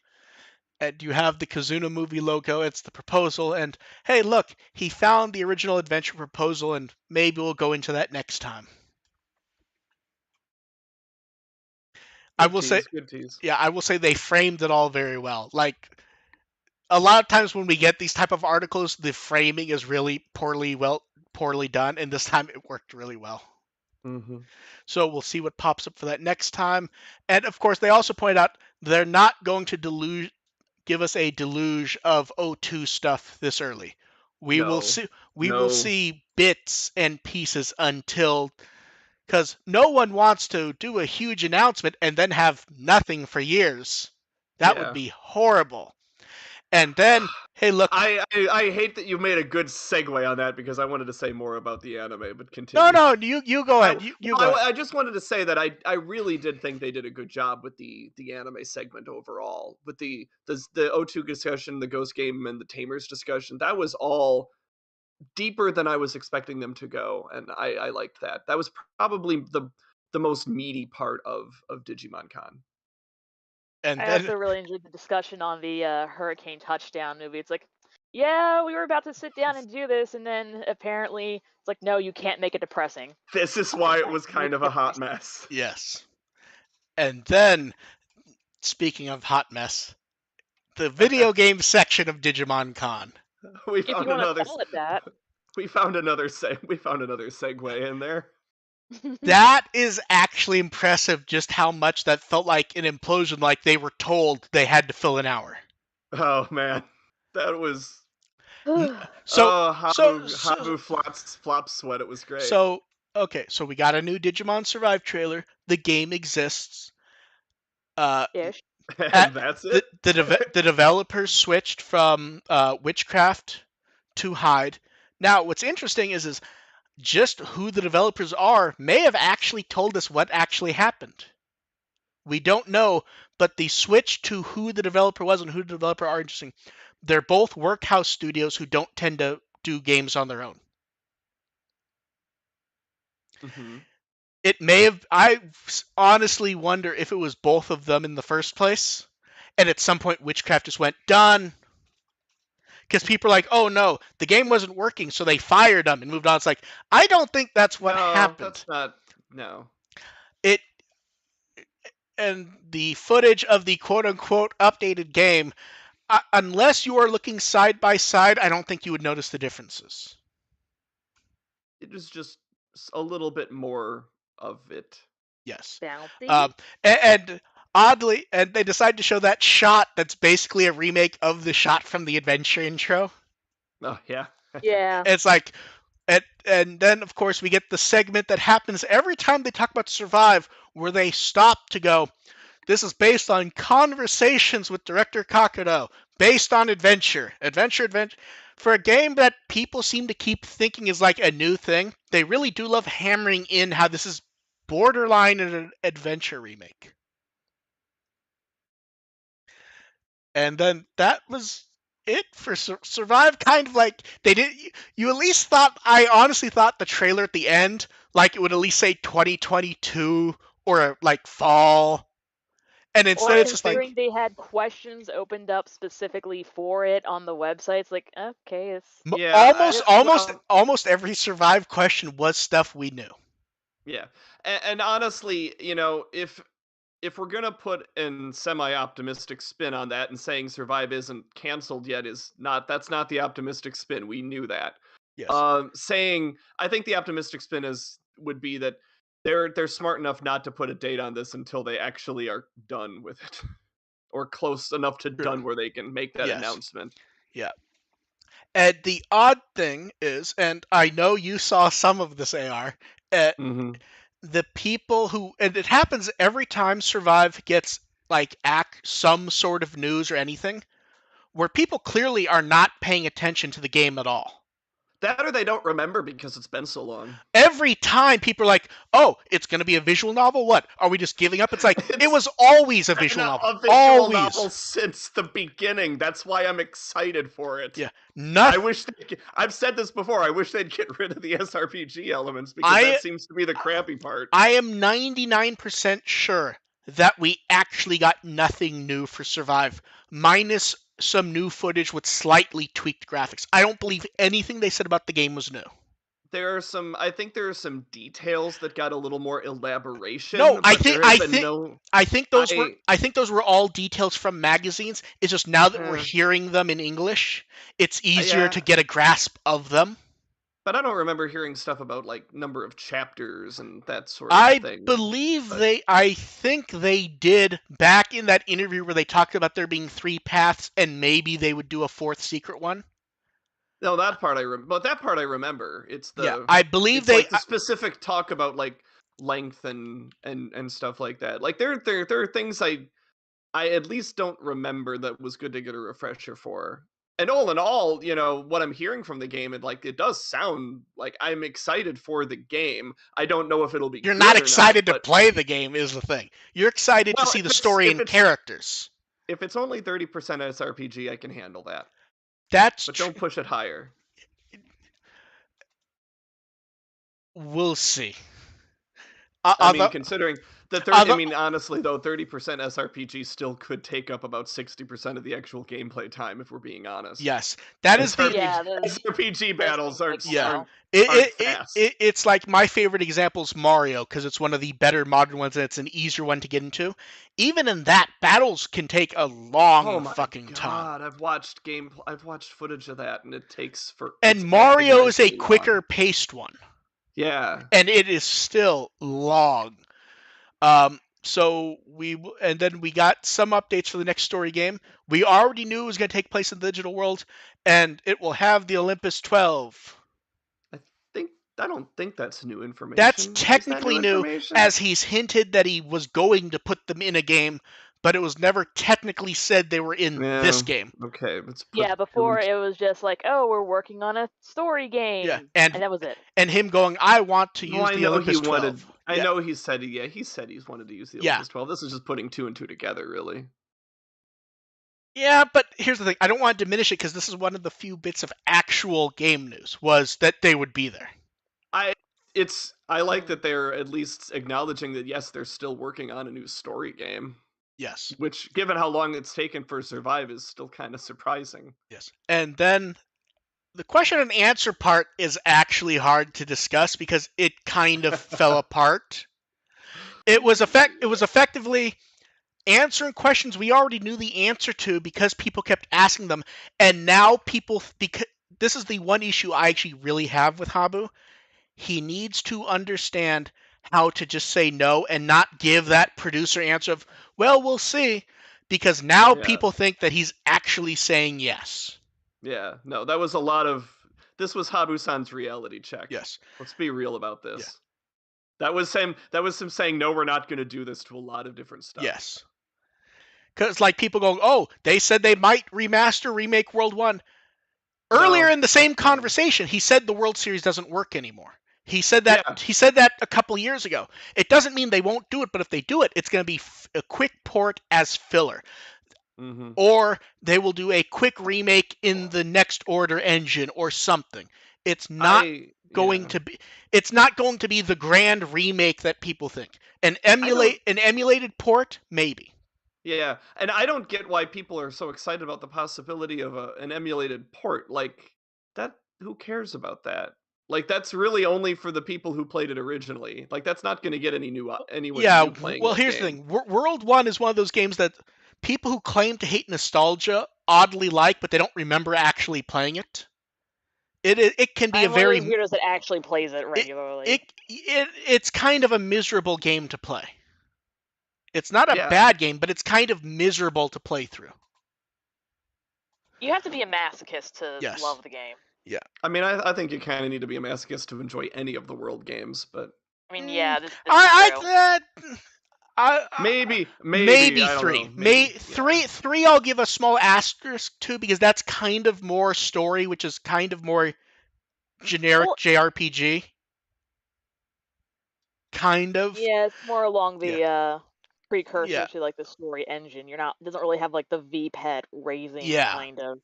And you have the Kazuna movie logo. It's the proposal, and hey, look, he found the original adventure proposal, and maybe we'll go into that next time. I Good will say, tease, good tease. yeah, I will say they framed it all very well. Like a lot of times when we get these type of articles, the framing is really poorly done, and this time it worked really well. Mm-hmm. So we'll see what pops up for that next time. And of course, they also point out they're not going to give us a deluge of O2 stuff this early. We will No, see no, bits and pieces until, because no one wants to do a huge announcement and then have nothing for years. That would yeah. be horrible. And then, hey, look. I hate that you made a good segue on that because I wanted to say more about the anime, but No, continue. no, you go ahead. You go ahead. I just wanted to say that I really did think they did a good job with the anime segment overall, with the O2 discussion, the Ghost Game, and the Tamers discussion. That was all deeper than I was expecting them to go, and I liked that. That was probably the most meaty part of Digimon Con. And I then, also really enjoyed the discussion on the Hurricane Touchdown movie. It's like, yeah, we were about to sit down and do this, and then apparently it's like, no, you can't make it depressing. This is Why why it can't was you make kind of it a hot depressing? mess. yes. And then, speaking of hot mess, the video game section of Digimon Con. we If you found want to another call it that. we found another segue in there. That is actually impressive just how much that felt like an implosion, like they were told they had to fill an hour. Oh man, that was So, so, so, Habu flop sweat. It was great. so, okay, so we got a new Digimon Survive trailer. The game exists. Uh, Ish. And that's it. the developers switched from Witchcraft to Hyde. Now, what's interesting is just who the developers are may have actually told us what actually happened. We don't know, but the switch to who the developer was and who the developer are interesting. They're both workhouse studios who don't tend to do games on their own. Mm-hmm. It may have. I honestly wonder if it was both of them in the first place, and at some point Witchcraft just went done. Because people are like, oh no, the game wasn't working, so they fired them and moved on. It's like, I don't think that's what No, happened. that's not. No. It and the footage of the quote unquote updated game, unless you are looking side by side, I don't think you would notice the differences. It was just a little bit more of it. Yes. Bouncy. Um, and oddly, and they decided to show that shot that's basically a remake of the shot from the adventure intro. Oh yeah. Yeah. It's like, and then of course we get the segment that happens every time they talk about Survive, where they stop to go, this is based on conversations with director Kakudo, based on adventure. Adventure. For a game that people seem to keep thinking is like a new thing, they really do love hammering in how this is borderline an adventure remake. And then that was it for Survive. Kind of like they did. You at least thought. I honestly thought the trailer at the end, like it would at least say 2022 or like fall, and Or instead it's just like considering they had questions opened up specifically for it on the website, it's like, okay, it's Yeah. almost almost Well, almost every Survive question was stuff we knew. yeah. And honestly, if we're gonna put an semi-optimistic spin on that and saying Survive isn't canceled yet is not that's not the optimistic spin. We knew that. Yes. Saying I think the optimistic spin is would be that they're smart enough not to put a date on this until they actually are done with it or close enough to True. done where they can make that Yes. announcement. Yeah. And the odd thing is, and I know you saw some of this AR, uh, Mm-hmm. the people who, and it happens every time Survive gets like some sort of news or anything, where people clearly are not paying attention to the game at all. That or they don't remember because it's been so long. Every time people are like, "Oh, it's going to be a visual novel. What? Are we just giving up?" It's like it It's was always a been visual novel. a visual Always. novel since the beginning. That's why I'm excited for it. Yeah. I wish I've said this before. I wish they'd get rid of the SRPG elements because that seems to be the crappy part. I am 99% sure that we actually got nothing new for Survive, minus some new footage with slightly tweaked graphics. I don't believe anything they said about the game was new. I think there are some details that got a little more elaboration, No, but there has been no. I think those were all details from magazines. It's just now that we're hearing them in English, it's easier to get a grasp of them. But I don't remember hearing stuff about like number of chapters and that sort of thing. I think they did back in that interview where they talked about there being 3 paths and maybe they would do a 4th secret one. No, that part but that part I remember. It's the I believe like the specific talk about like length and stuff like that. Like there are things I at least don't remember that was good to get a refresher for. And all in all, what I'm hearing from the game, it does sound like I'm excited for the game. I don't know if it'll be. You're not excited to play the game, is the thing. You're excited to see the story and characters. If it's only 30% SRPG, I can handle that. But don't push it higher. We'll see. I mean, considering the honestly though, 30% SRPG still could take up about 60% of the actual gameplay time if we're being honest. Yes, that is SRPG battles aren't. It's like my favorite example is Mario because it's one of the better modern ones and it's an easier one to get into. Even in that, battles can take a long time. I've watched footage of that and it takes for. And Mario is a quicker paced one. Yeah. And it is still long. So then we got some updates for the next story game. We already knew it was going to take place in the digital world, and it will have the Olympus 12. I don't think that's new information. That's technically new, as he's hinted that he was going to put them in a game, but it was never technically said they were in this game. Okay. Before it was just like, oh, we're working on a story game. Yeah, and that was it. And him going, I want to use the Olympus 12. I know he said he's wanted to use the Olympus 12. This is just putting 2 and 2 together, really. Yeah, but here's the thing. I don't want to diminish it because this is one of the few bits of actual game news was that they would be there. I like that they're at least acknowledging that yes, they're still working on a new story game. Yes. Which, given how long it's taken for Survive, is still kind of surprising. Yes. And then the question and answer part is actually hard to discuss because it kind of fell apart. It was effectively answering questions we already knew the answer to because people kept asking them, and now because this is the one issue I actually really have with Habu. He needs to understand how to just say no and not give that producer answer of, well, we'll see, because now people think that he's actually saying yes. Yeah, no, that was this was Habu-san's reality check. Yes. Let's be real about this. Yeah. That was him saying, no, we're not going to do this to a lot of different stuff. Yes. Because like people going, oh, they said they might remake World 1. Earlier in the same conversation, he said the World Series doesn't work anymore. He said that He said that a couple of years ago. It doesn't mean they won't do it, but if they do it, it's going to be a quick port as filler. Mm-hmm. Or they will do a quick remake in the Next Order engine or something. It's not going to be. It's not going to be the grand remake that people think. An emulated port, maybe. Yeah, and I don't get why people are so excited about the possibility of an emulated port. Like that, who cares about that? Like that's really only for the people who played it originally. Like that's not going to get anyone new playing. Well, here's the thing: World 1 is one of those games that people who claim to hate nostalgia oddly like, but they don't remember actually playing it. It can be one of those weirdos that actually plays it regularly. It's kind of a miserable game to play. It's not a bad game, but it's kind of miserable to play through. You have to be a masochist to love the game. Yeah. I mean, I think you kind of need to be a masochist to enjoy any of the world games, but... I mean, yeah, this maybe 3. Three I'll give a small asterisk to because that's kind of more story, which is kind of more generic Well, JRPG. Kind of. yeah, it's more along the Yeah. precursor Yeah. to like the story engine. You're not, it doesn't really have like the VPET raising Yeah. kind of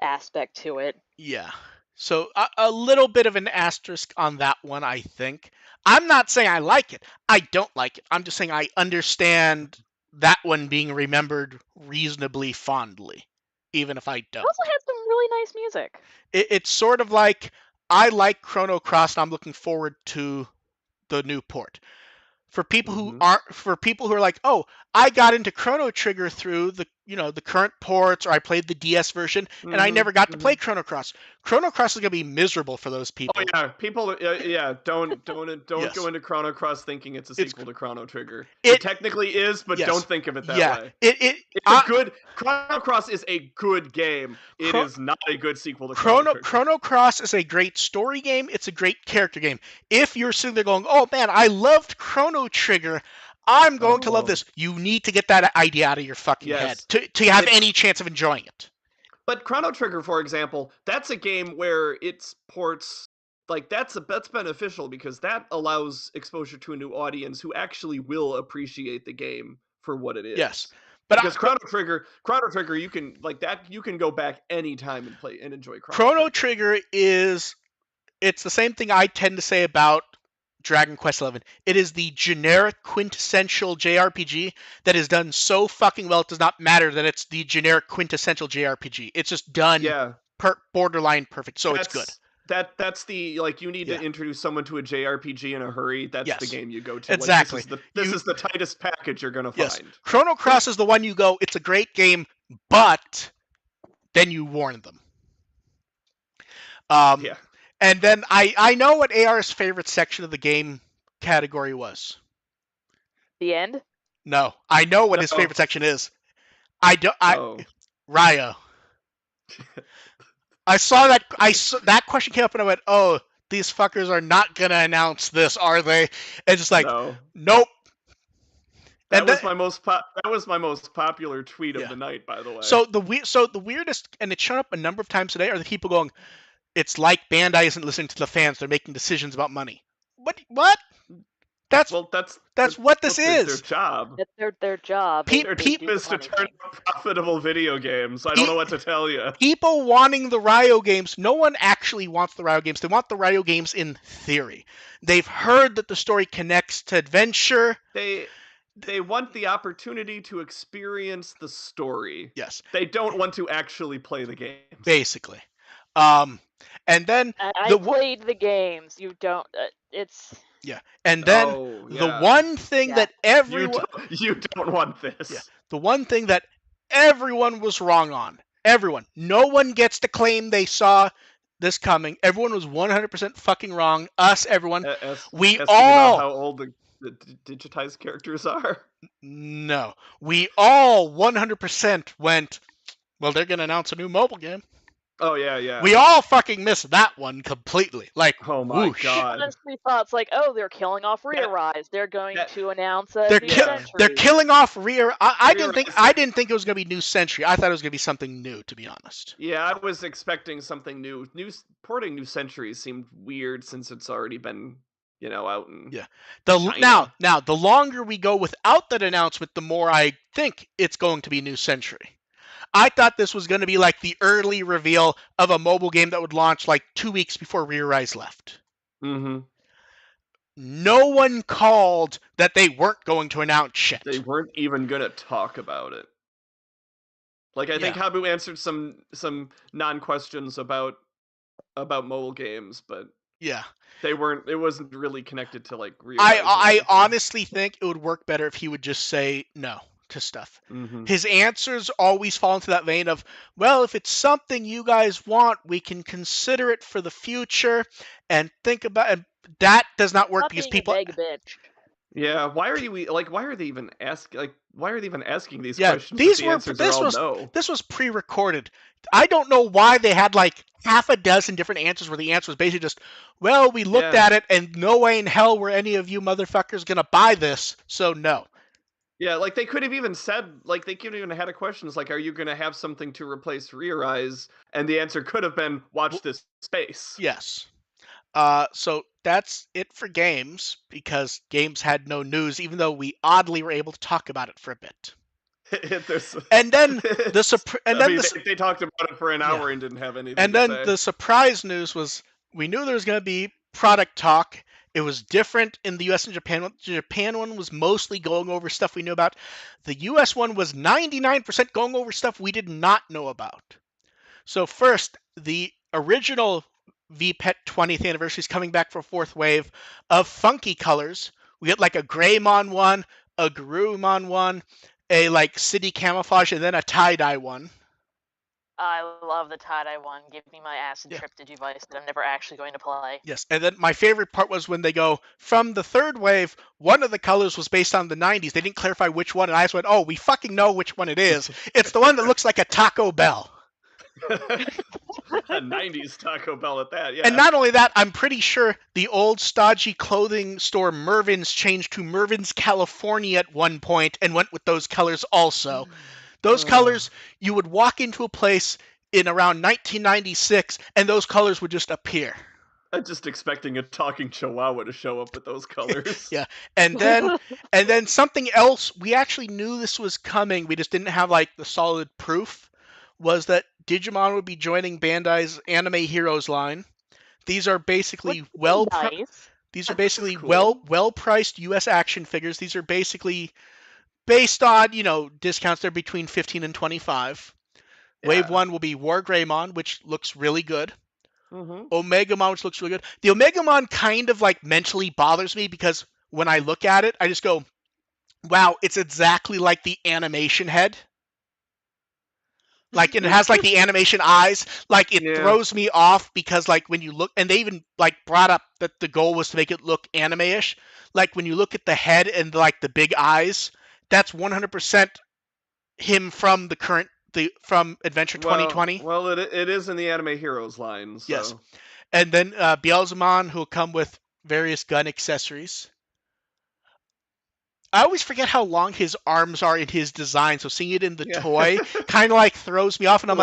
aspect to it. Yeah. So a little bit of an asterisk on that one, I think. I'm not saying I like it. I don't like it. I'm just saying I understand that one being remembered reasonably fondly, even if I It don't. also had some really nice music. It's sort of like I like Chrono Cross and I'm looking forward to the new port. For people who are like, oh, I got into Chrono Trigger through the current ports, or I played the DS version and I never got to play Chrono Cross. Chrono Cross is gonna be miserable for those people. Oh yeah, people. Yeah, don't Yes. go into Chrono Cross thinking it's a It's sequel to Chrono Trigger. it It technically is, but yes. don't think of it that Yeah. way. It's a good Chrono Cross is a good game. It is not a good sequel to Chrono Trigger. Chrono Cross is a great story game. It's a great character game. If you're sitting there going, "Oh man, I loved Chrono Trigger. I'm going to love this." You need to get that idea out of your fucking head to have any chance of enjoying it. But Chrono Trigger, for example, that's a game where its ports, like that's beneficial because that allows exposure to a new audience who actually will appreciate the game for what it is. Yes. But because Chrono Trigger, you can you can go back anytime and play and enjoy Chrono Trigger is it's the same thing I tend to say about Dragon Quest XI. It is the generic quintessential JRPG that is done so fucking well it does not matter that it's the generic quintessential JRPG. It's just done borderline perfect, so it's good. That's the you need to introduce someone to a JRPG in a hurry. That's the game you go to. Exactly. This is the tightest package you're gonna find. Chrono Cross is the one you go, it's a great game, but then you warn them. And then I know what AR's favorite section of the game category was. The end? No, I know what his favorite section is. Ryo. I saw that that question came up and I went, "Oh, these fuckers are not gonna announce this, are they?" And just like, nope. That was my most popular tweet of the night, by the way. So the weirdest, and it showed up a number of times today, are the people going, "It's like Bandai isn't listening to the fans; they're making decisions about money." What? That's what this is. Their job. That's their job. Their job is to turn out profitable video games. I don't know what to tell you. People wanting the Ryo games, no one actually wants the Ryo games. They want the Ryo games in theory. They've heard that the story connects to Adventure. They want the opportunity to experience the story. Yes. They don't want to actually play the games. Basically. And then I played the games. You don't. It's. Yeah. And then the one thing that everyone you don't want this. Yeah. The one thing that everyone was wrong on. Everyone. No one gets to claim they saw this coming. Everyone was 100% fucking wrong. Us, everyone. We all about how old the digitized characters are. No. We all 100% went, well, they're going to announce a new mobile game. Oh, yeah. We all fucking missed that one completely. Like, oh my god. Honestly, thoughts like, oh, they're killing off Rearise. They're going to announce a New Century. They're killing off I didn't think it was going to be New Century. I thought it was going to be something new, to be honest. Yeah, I was expecting something new. Porting New Century seemed weird since it's already been, out in China. Now, the longer we go without that announcement, the more I think it's going to be New Century. I thought this was going to be like the early reveal of a mobile game that would launch like 2 weeks before Rearise left. Mm-hmm. No one called that they weren't going to announce shit. They weren't even going to talk about it. Like, I think Habu answered some non-questions about mobile games, but it wasn't really connected to like Rearise. I honestly think it would work better if he would just say no to stuff. Mm-hmm. His answers always fall into that vein of, well, if it's something you guys want, we can consider it for the future and think about it. That does not work because people. A big bitch. Yeah, why are they even asking these questions? This was pre-recorded. I don't know why they had like half a dozen different answers where the answer was basically just, well, we looked at it and no way in hell were any of you motherfuckers gonna buy this, so no. Yeah, like they could have even said, like they could have even had a question like, "Are you going to have something to replace Rear Eyes?" And the answer could have been, "Watch this space." Yes. So that's it for games because games had no news, even though we oddly were able to talk about it for a bit. There's, And then I mean, they talked about it for an yeah, hour and didn't have anything and to then say. the surprise news was we knew there was going to be product talk. It was different in the US and Japan. The Japan one was mostly going over stuff we knew about. The US one was 99% going over stuff we did not know about. So first, the original VPET 20th anniversary is coming back for a fourth wave of funky colors. We get like a Greymon one, a Garurumon one, a like city camouflage, and then a tie-dye one. I love the tie-dye one. Give me my acid Yeah. trip Digivice that I'm never actually going to play. Yes, and then my favorite part was when they go from the third wave, one of the colors was based on the 90s. They didn't clarify which one, and I just went, oh, we fucking know which one it is. It's the one that looks like a Taco Bell. A 90s Taco Bell at that, yeah. And not only that, I'm pretty sure the old stodgy clothing store Mervin's changed to Mervin's California at one point and went with those colors also. Those colors, you would walk into a place in around 1996 and those colors would just appear. I'm just expecting a talking chihuahua to show up with those colors. Yeah. And then something else, we actually knew this was coming, we just didn't have like the solid proof, was that Digimon would be joining Bandai's Anime Heroes line. These are basically Nice. these are basically cool. well priced US action figures. These are basically based on, discounts. They're between 15 and 25. Yeah. Wave 1 will be War Greymon, which looks really good. Mm-hmm. Omegamon, which looks really good. The Omegamon kind of like mentally bothers me because when I look at it, I just go, wow, it's exactly like the animation head. Like, and it has like the animation eyes. Like, it throws me off because like when you look, and they even like brought up that the goal was to make it look anime-ish. Like when you look at the head and like the big eyes, that's 100% him from from Adventure 2020. Well, it is in the Anime Heroes line, so. Yes. And then Beelzemon, who will come with various gun accessories. I always forget how long his arms are in his design, so seeing it in the toy kind of like throws me off, and I'm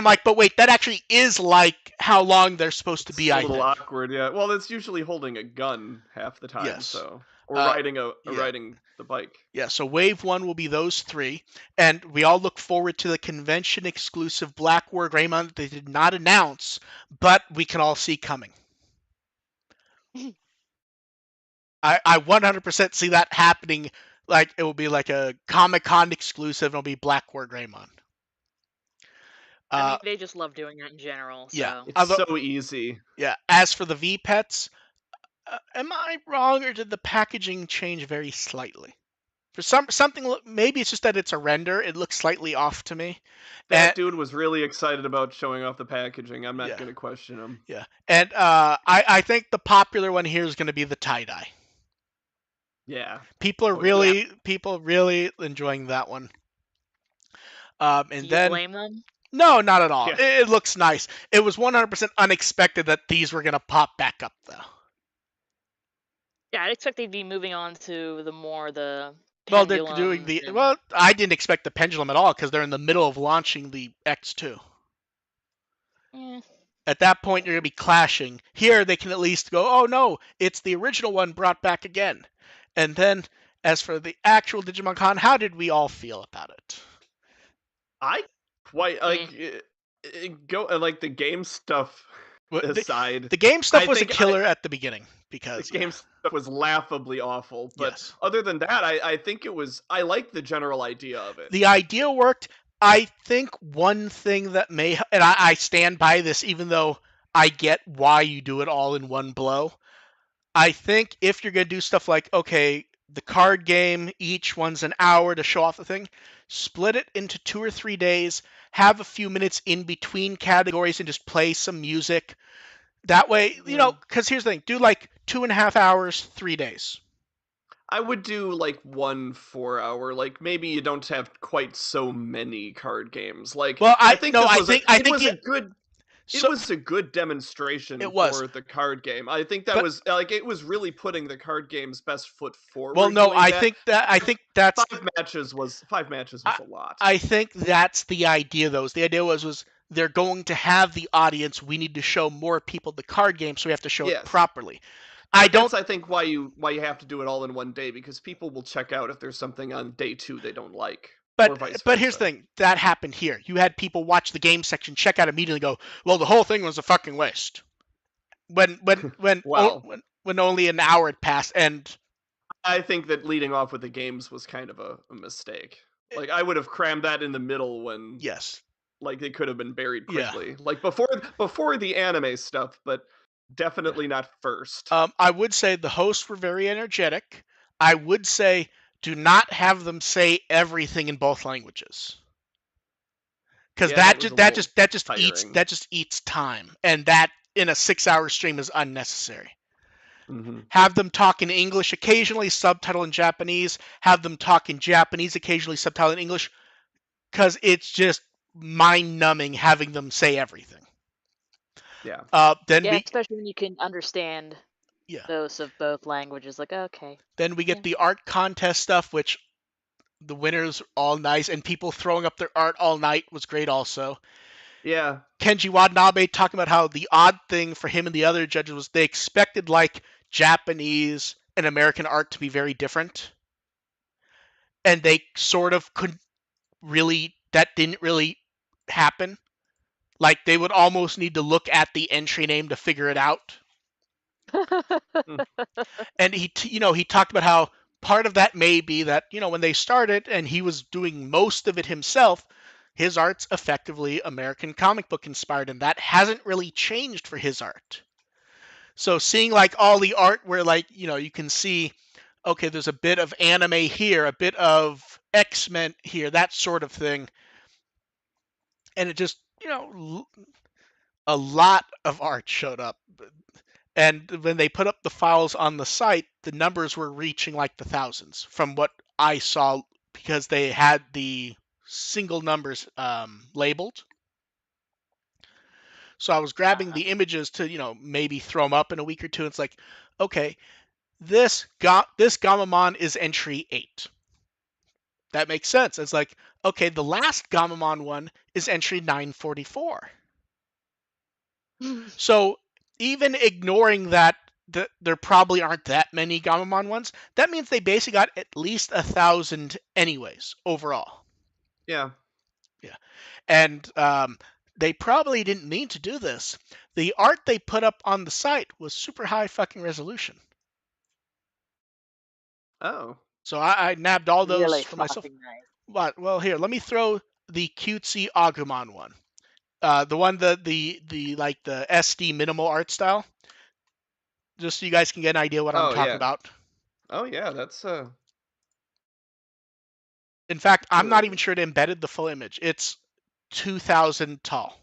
like, but wait, that actually is like how long they're supposed to be. It's a little awkward, yeah. Well, it's usually holding a gun half the time, yes. so or riding the bike. Yeah, so Wave 1 will be those three, and we all look forward to the convention-exclusive Black War Greymon that they did not announce, but we can all see coming. I 100% see that happening. Like, it will be like a Comic-Con exclusive, and it'll be Black War Greymon. I mean, they just love doing that in general. So. Yeah, it's so easy. Yeah. As for the V-Pets, am I wrong, or did the packaging change very slightly? For something, maybe it's just that it's a render. It looks slightly off to me. That dude was really excited about showing off the packaging. I'm not going to question him. Yeah, and I think the popular one here is going to be the tie-dye. Yeah. People are really enjoying that one. And do you blame them? No, not at all. Yeah. It looks nice. It was 100% unexpected that these were going to pop back up, though. Yeah, I'd expect they'd be moving on to the pendulum. Well, they're doing well, I didn't expect the pendulum at all because they're in the middle of launching the X2. Yeah. At that point, you're going to be clashing. Here, they can at least go, oh no, it's the original one brought back again. And then, as for the actual Digimon Con, how did we all feel about it? I quite like the game stuff aside. The game stuff was a killer at the beginning because the game stuff was laughably awful. But other than that, I think I liked the general idea of it. The idea worked. I think one thing that and I stand by this, even though I get why you do it all in one blow. I think if you're going to do stuff like, okay, the card game, each one's an hour to show off the thing, split it into 2 or 3 days, have a few minutes in between categories and just play some music. That way, because here's the thing, do like 2.5 hours, 3 days. I would do like 1 4-hour, like maybe you don't have quite so many card games. Like, well, I think it was a good. It So was a good demonstration it was, for the card game. I think that but was like it was really putting the card game's best foot well, forward no, doing that. I think that's 5 matches was I, a lot. I think that's the idea though. The idea was they're going to have the audience. We need to show more people the card game, so we have to show it Yes. properly. I But don't. that's I think why you have to do it all in one day, because people will check out if there's something on day 2 they don't like, or vice But here's the versa. thing that happened here. You had people watch the game section, check out immediately, and go, "Well, the whole thing was a fucking waste." Well, When only an hour had passed, and I think that leading off with the games was kind of a mistake. Like I would have crammed that in the middle when yes, like it could have been buried yeah, quickly. Like before the anime stuff, but yeah. definitely not first. I would say the hosts were very energetic. I would say do not have them say everything in both languages, because Yeah, that was a little tiring. that just eats time, and that in a 6 hour stream is unnecessary. Mm-hmm. Have them talk in English occasionally, subtitle in Japanese. Have them talk in Japanese occasionally, subtitle in English, because it's just mind numbing having them say everything. Yeah. Then Yeah, we especially when you can understand yeah. those of both languages. Like, okay, Then we get yeah. the art contest stuff, which the winners all nice, and people throwing up their art all night was great also. Yeah. Kenji Watanabe talking about how the odd thing for him and the other judges was they expected like Japanese and American art to be very different, and they sort of couldn't really. That didn't really happen. Like they would almost need to look at the entry name to figure it out. Mm. And he talked about how part of that may be that when they started and he was doing most of it himself, his art's effectively American comic book inspired, and that hasn't really changed for his art. So seeing like all the art where like you can see, okay, there's a bit of anime here, a bit of X-Men here, that sort of thing, and it just a lot of art showed up. And when they put up the files on the site, the numbers were reaching like the thousands from what I saw, because they had the single numbers labeled. So I was grabbing the images to, maybe throw them up in a week or two. It's like, okay, this Gamamon is entry 8. That makes sense. It's like, okay, the last Gamamon one is entry 944. So even ignoring that there probably aren't that many Gamamon ones, that means they basically got at least 1,000 anyways overall. Yeah. Yeah, and they probably didn't mean to do this. The art they put up on the site was super high fucking resolution. Oh. So I nabbed all those Really for myself. fucking nice. But well, here, let me throw the cutesy Agumon one. The one the like the SD minimal art style, just so you guys can get an idea what I'm Oh talking yeah. about. Oh yeah. That's In fact, I'm not good. even sure it embedded the full image. It's 2,000 tall.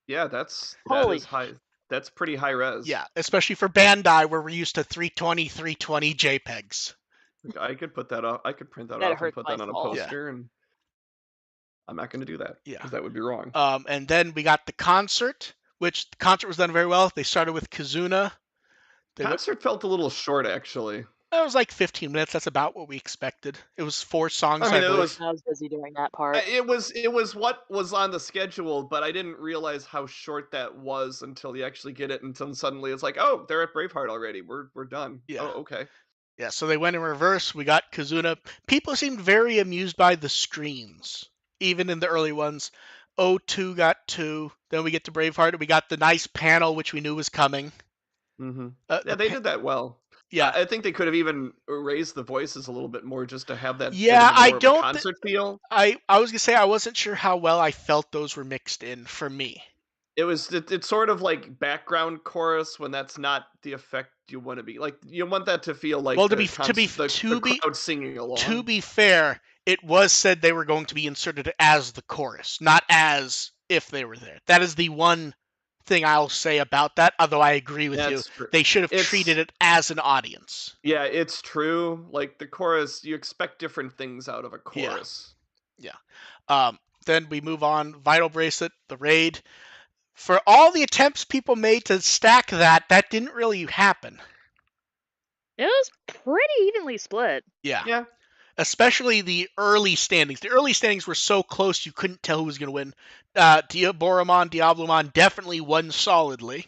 Yeah. That Holy is high. That's pretty high res. Yeah, especially for Bandai, where we're used to 320 JPEGs. I could put that off. I could print that That off and hurts put my that on a soul. Yeah, poster, and I'm not going to do that yeah. because that would be wrong. And then we got the concert, which the concert was done very well. They started with Kazuna. Concert felt a little short, actually. It was like 15 minutes. That's about what we expected. It was 4 songs, I I mean, it believe. was I was busy during that part. it was what was on the schedule, but I didn't realize how short that was until you actually get it, until suddenly it's like, oh, they're at Braveheart already. We're done. Yeah. Oh, okay. Yeah, so they went in reverse. We got Kazuna. People seemed very amused by the screams, even in the early ones. O2 got 2. Then we get to Braveheart. We got the nice panel, which we knew was coming. Mm-hmm. The Yeah, they did that well. Yeah, I think they could have even raised the voices a little bit more just to have that bit yeah. of more of a concert feel. I was gonna say I wasn't sure how well I felt those were mixed in for me. It's sort of like background chorus when that's not the effect you want to be. Like you want that to feel like Well, the crowd singing along. to be fair, it was said they were going to be inserted as the chorus, not as if they were there. That is the one thing I'll say about that. Although I agree with you, That's true. they should have treated it as an audience. Yeah, it's true. Like the chorus, you expect different things out of a Yeah. chorus. Yeah. Then we move on. Vital Bracelet, the raid. For all the attempts people made to stack that didn't really happen. It was pretty evenly split. Yeah. Especially the early standings. The early standings were so close you couldn't tell who was going to win. Boromon, Diablomon definitely won solidly.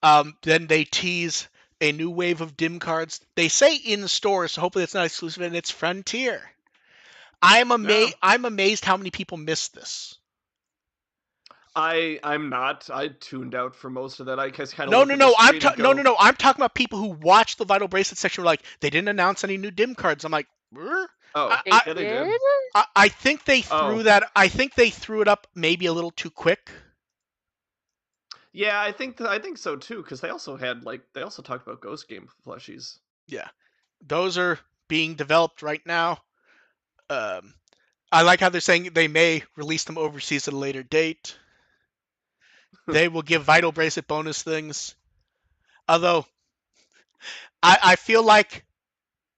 Then they tease a new wave of dim cards. They say in stores, so hopefully it's not exclusive, and it's Frontier. I'm amazed how many people missed this. I'm not. I tuned out for most of that. I guess kind of No. looked at the street and go, No. I'm talking about people who watched the Vital Bracelet section. Were like, they didn't announce any new dim cards. I'm like, oh, They yeah, they did. did? I think they threw Oh. that. I think they threw it up maybe a little too quick. Yeah, I think so too, because they also talked about Ghost Game plushies. Yeah, those are being developed right now. I like how they're saying they may release them overseas at a later date. They will give Vital Bracelet bonus things. Although, I feel like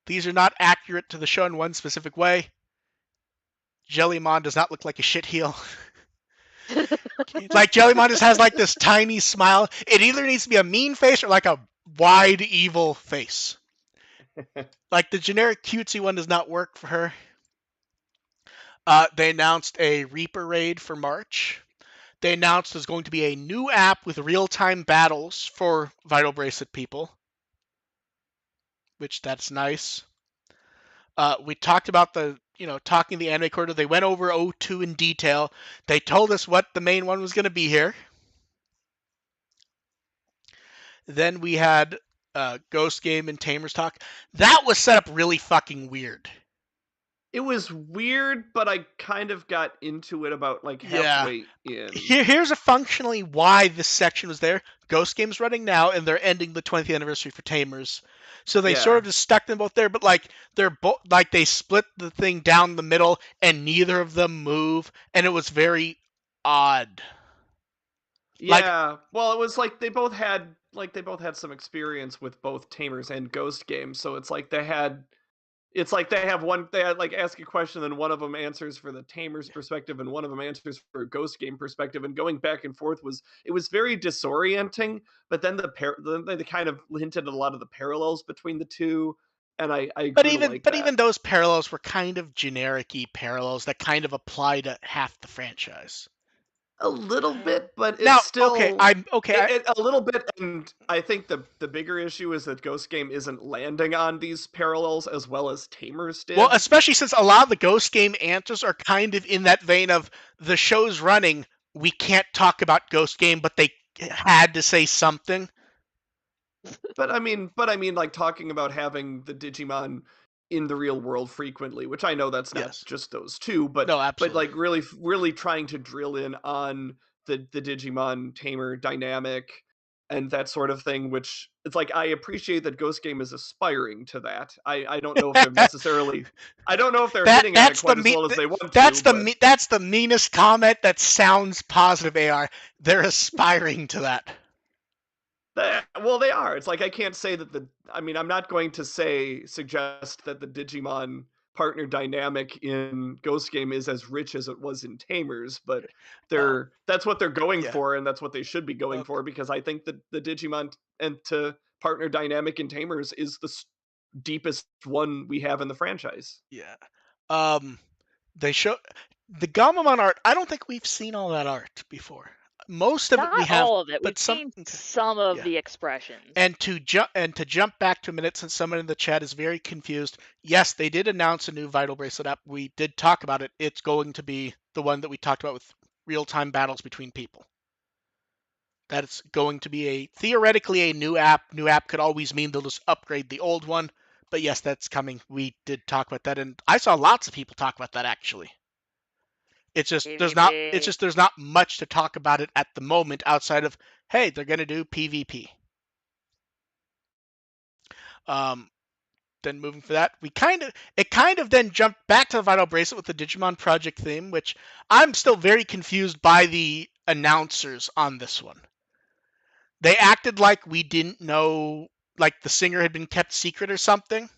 these are not accurate to the show in one specific way. Jellymon does not look like a shit heel. Like, Jellymon just has like this tiny smile. It either needs to be a mean face or like a wide evil face. Like, the generic cutesy one does not work for her. They announced a Reaper raid for March. They announced there's going to be a new app with real-time battles for Vital Bracelet people, which that's nice. We talked about talking the anime corridor. They went over O2 in detail. They told us what the main one was going to be here. Then we had Ghost Game and Tamers talk. That was set up really fucking weird. It was weird, but I kind of got into it about like halfway in. Here's a functionally why this section was there. Ghost Game's running now, and they're ending the 20th anniversary for Tamers. So they sort of just stuck them both there, but like they're both like they split the thing down the middle, and neither of them move, and it was very odd. Yeah, well, it was like they both had some experience with both Tamers and Ghost Game, so it's like they had like ask a question and one of them answers for the Tamer's perspective and one of them answers for a Ghost Game perspective, and going back and forth was very disorienting. But then they kind of hinted at a lot of the parallels between the two, and I But grew to like that. even those parallels were kind of generic-y parallels that kind of apply to half the franchise. A little bit, but it's Now, still a little bit. And I think the bigger issue is that Ghost Game isn't landing on these parallels as well as Tamers did. Well, especially since a lot of the Ghost Game answers are kind of in that vein of the show's running, we can't talk about Ghost Game, but they had to say something. But I mean, like talking about having the Digimon in the real world frequently, which I know that's not just those two, but no, absolutely. But like really trying to drill in on the Digimon Tamer dynamic and that sort of thing, which it's like I appreciate that Ghost Game is aspiring to that. I don't know if they're necessarily hitting at it quite as well as they want to. That's the meanest comment that sounds positive, AR. They're aspiring to that. Well, they are. It's like I can't say that I'm not going to suggest that the Digimon partner dynamic in Ghost Game is as rich as it was in Tamers, but that's what they're going for, and that's what they should be going for, because I think that the Digimon and to partner dynamic in Tamers is the deepest one we have in the franchise. Yeah. They show the Gamamon art. I don't think we've seen all that art before. Most of it we have, not all of it. but We've seen some of the expressions. And to jump back to a minute, since someone in the chat is very confused, yes, they did announce a new Vital Bracelet app. We did talk about it. It's going to be the one that we talked about with real-time battles between people. That's going to be theoretically a new app. New app could always mean they'll just upgrade the old one. But yes, that's coming. We did talk about that, and I saw lots of people talk about that actually. It's just there's not much to talk about it at the moment outside of, hey, they're gonna do PvP. Then moving for that, it kind of then jumped back to the Vital Bracelet with the Digimon Project theme, which I'm still very confused by the announcers on this one. They acted like we didn't know, like the singer had been kept secret or something.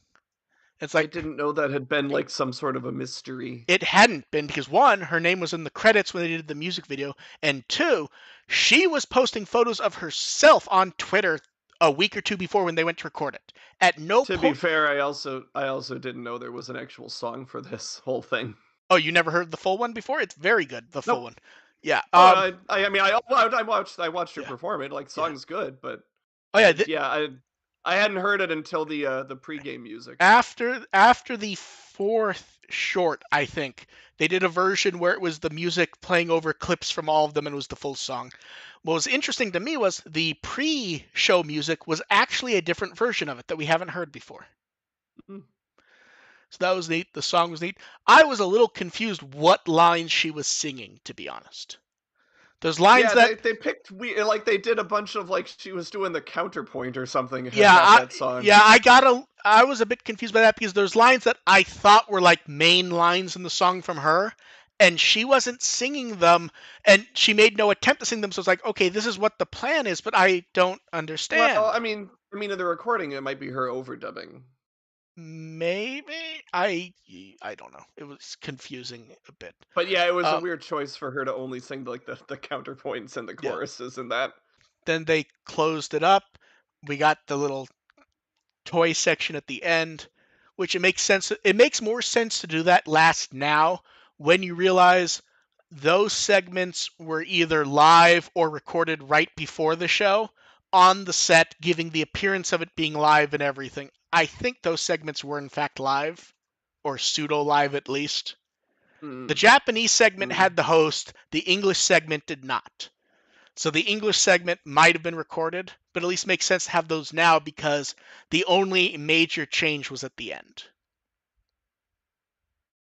It's I like didn't know that had been like some sort of a mystery. it hadn't been because one, her name was in the credits when they did the music video, and two, she was posting photos of herself on Twitter a week or two before when they went to record it. At no To be point. fair, I also didn't know there was an actual song for this whole thing. Oh, you never heard the full one before? It's very good, the full Nope. one. Yeah. Oh, I mean, I watched her Yeah. perform it. Like, Yeah. song's good, but Oh yeah. I hadn't heard it until the pregame music. After the fourth short, I think they did a version where it was the music playing over clips from all of them and it was the full song. What was interesting to me was the pre-show music was actually a different version of it that we haven't heard before. Mm. So that was neat. The song was neat. I was a little confused what lines she was singing, to be honest. There's lines Yeah, that they picked like they did a bunch of like she was doing the counterpoint or something. yeah, Had that song. I was a bit confused by that because there's lines that I thought were like main lines in the song from her, and she wasn't singing them, and she made no attempt to sing them. So it's like, okay, this is what the plan is, but I don't Well, understand. I mean, in the recording, it might be her overdubbing. Maybe I don't know. It was confusing a bit. But yeah, it was a Um, weird choice for her to only sing like the counterpoints and the yeah. choruses and that. Then they closed it up. We got the little toy section at the end, which it makes sense. It makes more sense to do that last now when you realize those segments were either live or recorded right before the show on the set, giving the appearance of it being live and everything. I think those segments were in fact live or pseudo live at least. The Mm, Japanese segment mm. had the host, the English segment did not. So the English segment might have been recorded, but at least makes sense to have those now because the only major change was at the end.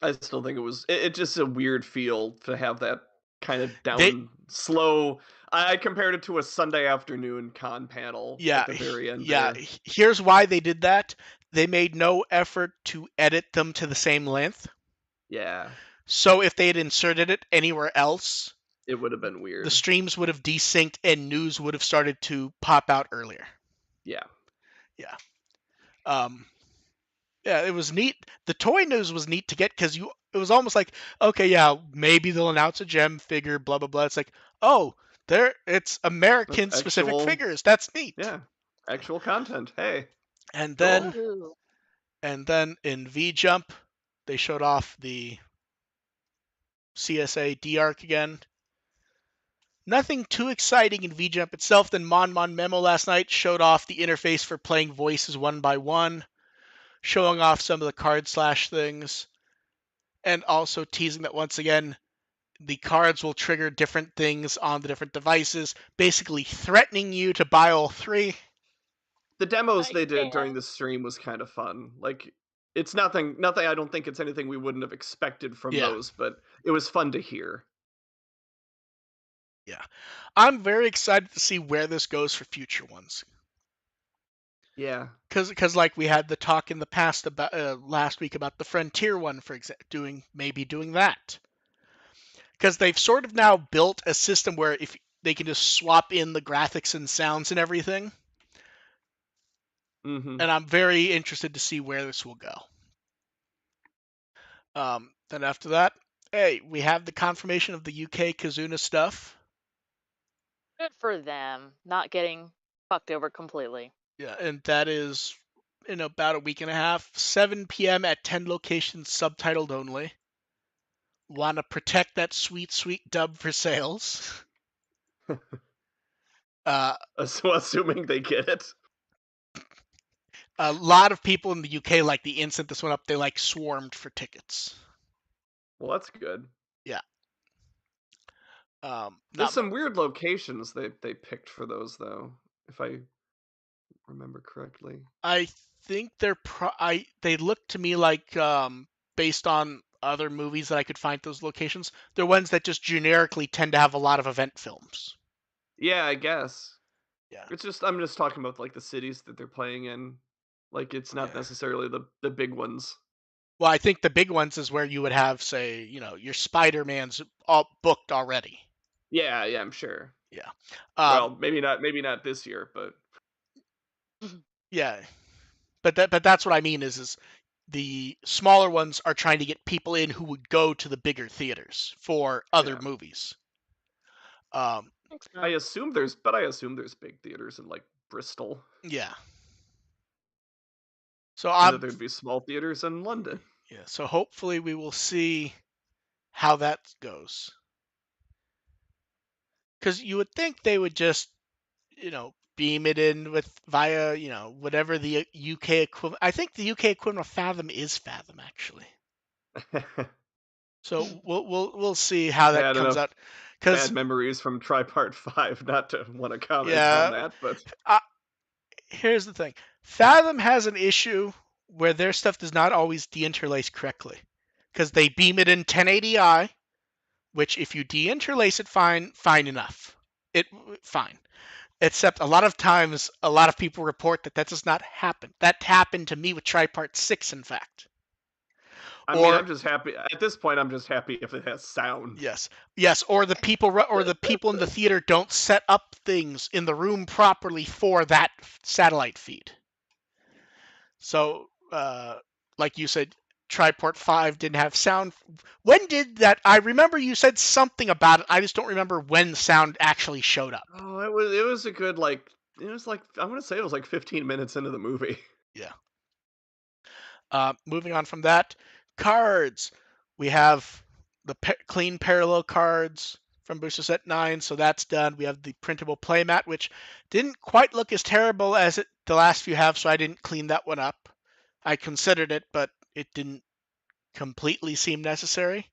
I still think it just a weird feel to have that kind of They down slow. I compared it to a Sunday afternoon con panel yeah, at the very end yeah, there. here's why they did that. They made no effort to edit them to the same length. Yeah, So if they had inserted it anywhere else, it would have been the weird. streams would have desynced and news would have started to pop out earlier. Yeah. Yeah. Um, yeah, it was neat. The toy news was neat to get because it was almost like, okay, yeah, maybe they'll announce a gem figure, blah blah blah. It's like, oh, it's That's American specific actual, figures. That's neat. yeah, actual content. Hey, And cool. then Woohoo. and then in V Jump, they showed off the CSA D arc again. Nothing too exciting in V Jump itself. Then Mon Mon Memo last night showed off the interface for playing voices one by one, showing off some of the card slash things, and also teasing that once again the cards will trigger different things on the different devices, basically threatening you to buy all three. The demos I they did during can. the stream was kind of fun. Like, it's nothing. I don't think it's anything we wouldn't have expected from Yeah, those, but it was fun to hear. yeah. I'm very excited to see where this goes for future ones. Yeah. Because like we had the talk in the past about last week about the Frontier one, for example, doing that. Because they've sort of now built a system where if they can just swap in the graphics and sounds and everything, Mm-hmm. and I'm very interested to see where this will go. Then after that, hey, we have the confirmation of the UK Kazuna stuff. Good for them. Not getting fucked over completely. Yeah, and that is in about a week and a half, 7 p.m. at 10 locations, subtitled only. Want to protect that sweet, sweet dub for sales. Uh, So assuming they get it. a lot of people in the UK, like the instant this went up, they like swarmed for tickets. Well, that's good. Yeah. There's Not. some weird locations they picked for those though, if I remember correctly. I think they look to me like based on other movies that I could find those locations, they're ones that just generically tend to have a lot of event films. Yeah, I guess. Yeah. I'm just talking about like the cities that they're playing in. Like it's not Yeah. necessarily the big ones. Well, I think the big ones is where you would have, say, your Spider-Man's all booked already. Yeah, yeah, I'm sure. Yeah. Well, maybe not this year, but Yeah. But that's what I mean is the smaller ones are trying to get people in who would go to the bigger theaters for other Yeah. movies. Um, I assume there's big theaters in like Bristol. yeah. So And that there'd be small theaters in London. yeah. So hopefully we will see how that goes. Because you would think they would just, beam it in with via, whatever the UK equivalent. I think the UK equivalent of Fathom is Fathom actually. So we'll see how that Bad comes enough out. Because bad memories from Tripart 5 not to want to comment on yeah, that, but here's the thing. Fathom has an issue where their stuff does not always deinterlace correctly. Because they beam it in 1080i, which if you deinterlace it fine enough. Fine. Except a lot of times, a lot of people report that does not happen. That happened to me with Tripart 6, in fact. I mean, Or I'm just happy at this point. I'm just happy if it has sound. yes, or the people in the theater don't set up things in the room properly for that satellite feed. So, like you said, Triport 5 didn't have sound. When did that? I remember you said something about it. I just don't remember when sound actually showed up. Oh, it was a good it was like I want to say it was like 15 minutes into the movie. Yeah. Moving on from that, cards. We have the clean parallel cards from Booster Set 9, so that's done. We have the printable playmat, which didn't quite look as terrible as the last few have, so I didn't clean that one up. I considered it, but it didn't completely seem necessary.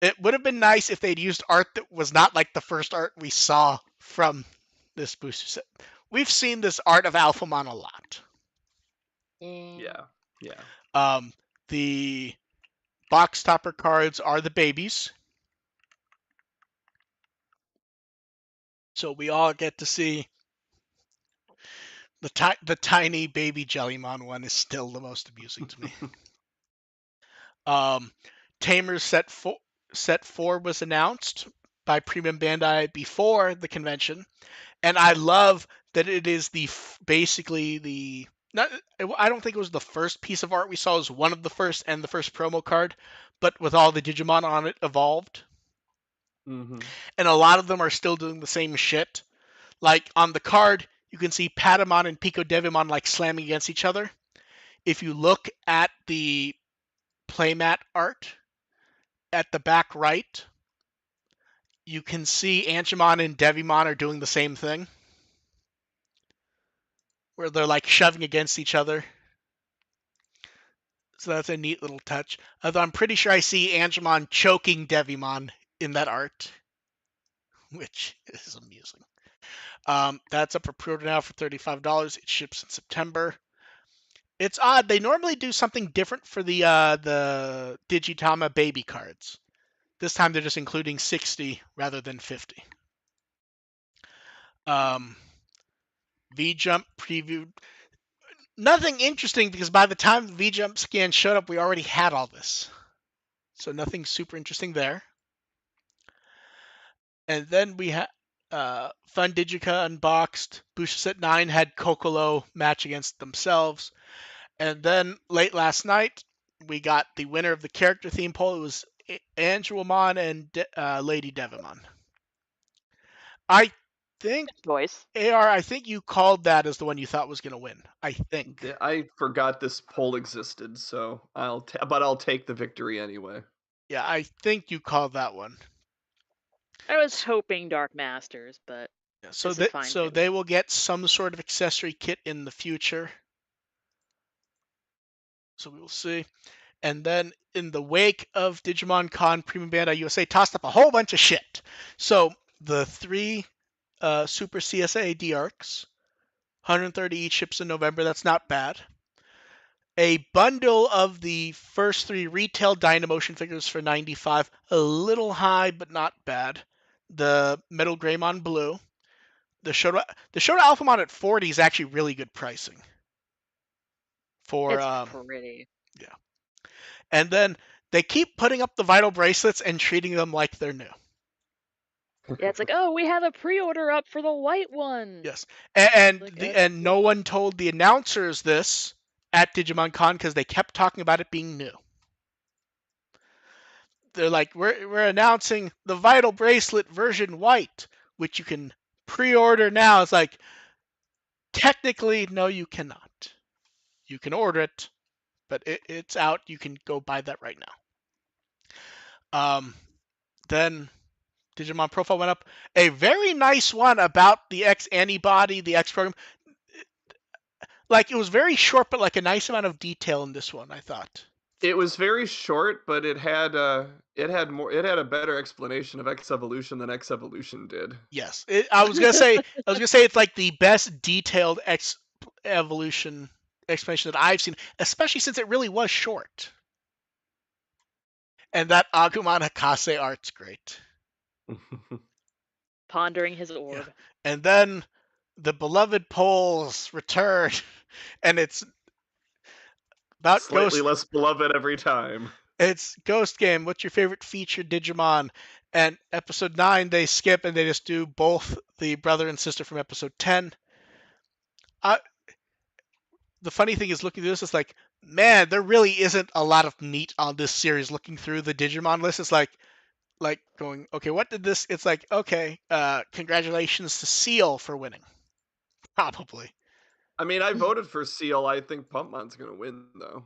It would have been nice if they'd used art that was not like the first art we saw from this booster set. We've seen this art of Alphamon a lot. Yeah. Yeah. The box topper cards are the babies. So we all get to see the tiny baby Jellymon one is still the most amusing to me. Tamers set 4 was announced by Premium Bandai before the convention, and I love that it is basically the not. I don't think it was the first piece of art we saw. It was one of the first and the first promo card, but with all the Digimon on it evolved. Mm-hmm. And a lot of them are still doing the same shit. Like on the card, you can see Patamon and Pico Devimon like slamming against each other. If you look at the playmat art at the back right, you can see Angemon and Devimon are doing the same thing, where they're like shoving against each other. So that's a neat little touch. Although I'm pretty sure I see Angemon choking Devimon in that art, which is amusing. That's up for pre-order now for $35. It ships in September. It's odd. They normally do something different for the Digitama baby cards. This time they're just including 60 rather than 50. V-Jump preview. Nothing interesting because by the time the V-Jump scan showed up, we already had all this. So nothing super interesting there. And then we had Fun Digica Unboxed. Booster Set 9 had Kokolo match against themselves. And then late last night, we got the winner of the character theme poll. It was Angelmon and Lady Devimon. I think, Choice. AR, I think you called that as the one you thought was going to win. I think. I forgot this poll existed, so I'll take the victory anyway. Yeah, I think you called that one. I was hoping Dark Masters, but Yeah, this is fine too. they will get some sort of accessory kit in the future. So we will see. And then in the wake of Digimon Con, Premium Bandai USA tossed up a whole bunch of shit. So the 3 Super CSA D-Arcs, 130 each ships in November. That's not bad. A bundle of the first 3 retail Dynamotion figures for $95. A little high, but not bad. The Metal Greymon Blue. The Shoto Alphamon at 40 is actually really good pricing. For It's pretty. yeah. And then they keep putting up the Vital bracelets and treating them like they're new. Yeah, it's like, oh, we have a pre-order up for the white one. Yes, and Like, and no one told the announcers this, at Digimon Con because they kept talking about it being new. They're like, we're announcing the Vital Bracelet version white, which you can pre-order now. It's like, technically, no, you cannot. You can order it, but it's out. You can go buy that right now. Then Digimon profile went up. A very nice one about the X antibody, the X program. Like, it was very short, but like a nice amount of detail in this one, I thought. It was very short, but it had a better explanation of X Evolution than X Evolution did. Yes, I was gonna say it's like the best detailed X evolution explanation that I've seen, especially since it really was short. And that Agumon Hakase art's great. Pondering his Yeah. orb. And then the beloved Poles return, and it's about Slightly Ghost. less beloved every time. It's Ghost Game. What's your favorite feature Digimon? And episode 9 they skip and they just do both the brother and sister from episode 10. The funny thing is, looking through this, it's like, man, there really isn't a lot of meat on this series. Looking through the Digimon list, it's like going, okay, what did this? It's like, okay, congratulations to Seal for winning. Probably. I mean, I voted for Seal. I think Pumpmon's gonna win, though.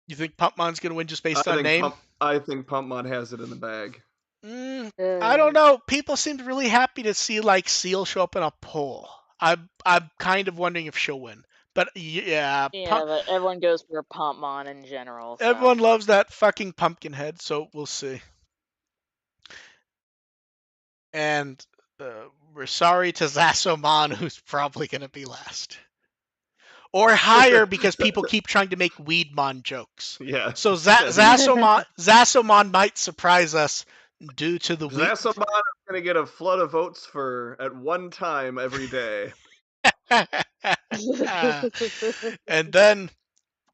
You think Pumpmon's gonna win just based on name? I think Pumpmon has it in the bag. I don't know. People seemed really happy to see like Seal show up in a poll. I'm kind of wondering if she'll win. But yeah, but everyone goes for Pumpmon in general. So. Everyone loves that fucking pumpkin head, so we'll see. And we're sorry to Zasomon, who's probably going to be last. Or higher because people keep trying to make Weedmon jokes. Yeah. So Zasomon might surprise us due to the Zasomon is going to get a flood of votes for at one time every day. And then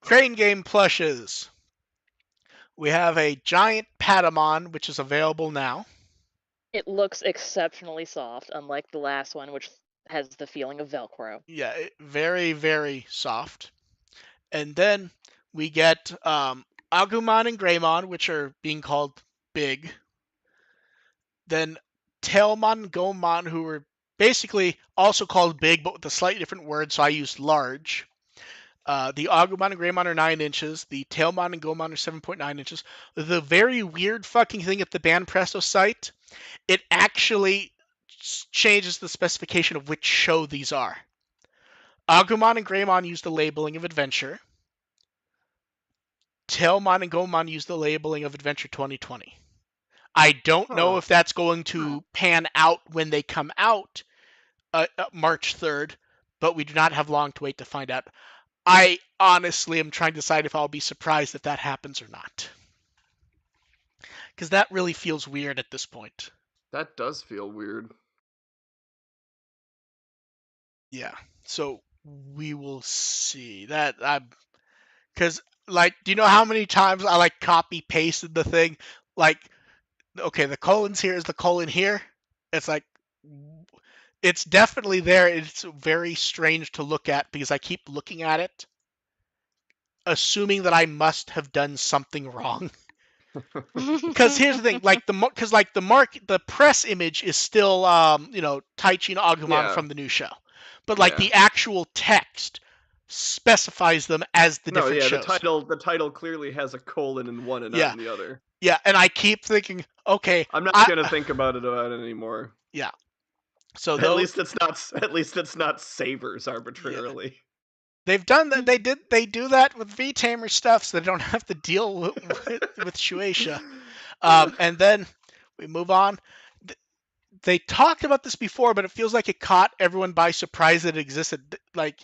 Crane Game plushes. We have a giant Patamon, which is available now. It looks exceptionally soft, unlike the last one, which has the feeling of Velcro. Yeah, very, very soft. And then we get Agumon and Greymon, which are being called big. Then Tailmon and Gomon, who are basically also called big, but with a slightly different word, so I used large. The Agumon and Greymon are 9 inches. The Tailmon and Gomon are 7.9 inches. The very weird fucking thing at the Banpresto site, it actually changes the specification of which show these are. Agumon and Greymon use the labeling of Adventure. Tailmon and Gomon use the labeling of Adventure 2020. I don't know if that's going to pan out when they come out March 3rd, but we do not have long to wait to find out. I honestly am trying to decide if I'll be surprised if that happens or not. Because that really feels weird at this point. That does feel weird. Yeah, so we will see. That because like, do you know how many times I like copy pasted the thing? Like, okay, the colon's here, is the colon here? It's like, it's definitely there. It's very strange to look at because I keep looking at it, assuming that I must have done something wrong. Because here's the thing, like the press image is still Taichi and Agumon from the new show, but like the actual text specifies them as the different shows. The title clearly has a colon in one and not in the other. Yeah, and I keep thinking, okay, I'm not gonna think about it anymore. Yeah. So at least it's not Sabers arbitrarily. Yeah. They've done that. They do that with V-Tamer stuff, so they don't have to deal with Shueisha. And then we move on. They talked about this before, but it feels like it caught everyone by surprise that it existed. Like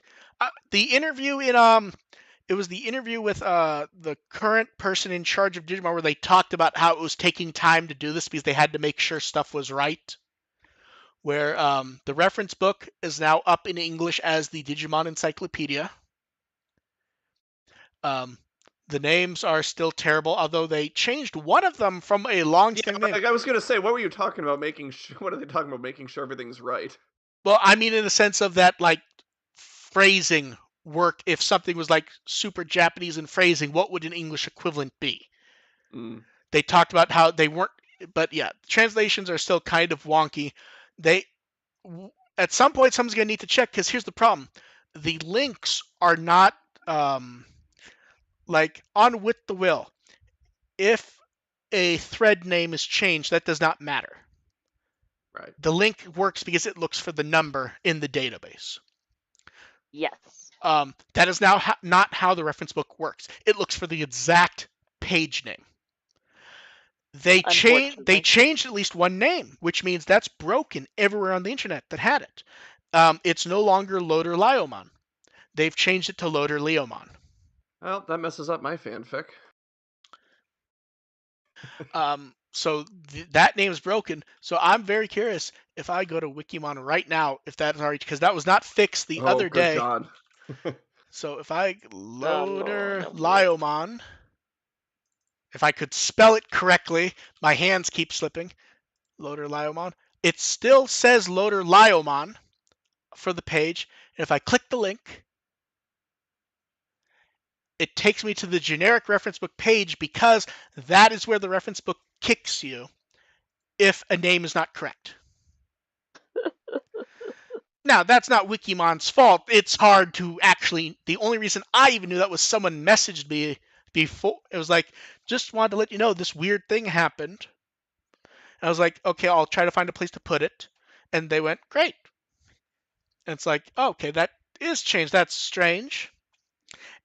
the interview it was the interview with the current person in charge of Digimon, where they talked about how it was taking time to do this because they had to make sure stuff was right. Where the reference book is now up in English as the Digimon Encyclopedia. The names are still terrible, although they changed one of them from a long-standing name. Like I was going to say, what were you talking about what are they talking about making sure everything's right? Well, I mean in the sense of that, like, phrasing work if something was like super Japanese in phrasing. What would an English equivalent be? Mm. They talked about how they weren't, but yeah, translations are still kind of wonky. They at some point someone's gonna need to check because here's the problem: the links are not like on with the will. If a thread name is changed, that does not matter. Right. The link works because it looks for the number in the database. Yes. That is now not how the reference book works. It looks for the exact page name. They Unfortunately. changed at least one name, which means that's broken everywhere on the internet that had it. It's no longer Loader Liomon. They've changed it to Loader Leomon. Well, that messes up my fanfic. So that name is broken. So I'm very curious if I go to Wikimon right now, if that's already, because that was not fixed the Oh, other good day. God. So if I Loader No. Liomon, if I could spell it correctly, my hands keep slipping. Loader Liomon. It still says Loader Liomon for the page. And if I click the link, it takes me to the generic reference book page because that is where the reference book kicks you if a name is not correct. Now, that's not Wikimon's fault. It's hard to actually. The only reason I even knew that was someone messaged me before. It was like, just wanted to let you know this weird thing happened. And I was like, okay, I'll try to find a place to put it. And they went, great. And it's like, oh, okay, that is changed. That's strange.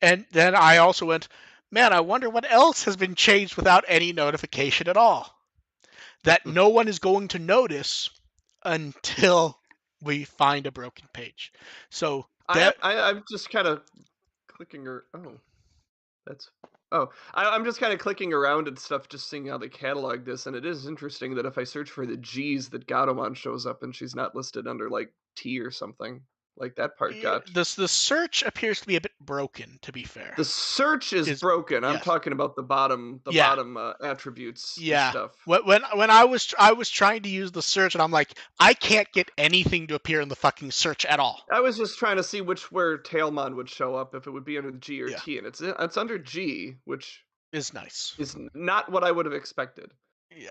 And then I also went, man, I wonder what else has been changed without any notification at all. That no one is going to notice until we find a broken page. So I'm just kind of clicking that's I'm just kind of clicking around and stuff, just seeing how they catalog this, and it is interesting that if I search for the G's, that Gatomon shows up, and she's not listed under like T or something. Like that part got. the search appears to be a bit broken, to be fair. The search is broken. I'm Yes. talking about the bottom Yeah. attributes and Yeah. stuff. When I was trying to use the search and I'm like, I can't get anything to appear in the fucking search at all. I was just trying to see where Tailmon would show up, if it would be under the G or Yeah. T, and it's under G, which Is nice. is not what I would have expected. Yeah.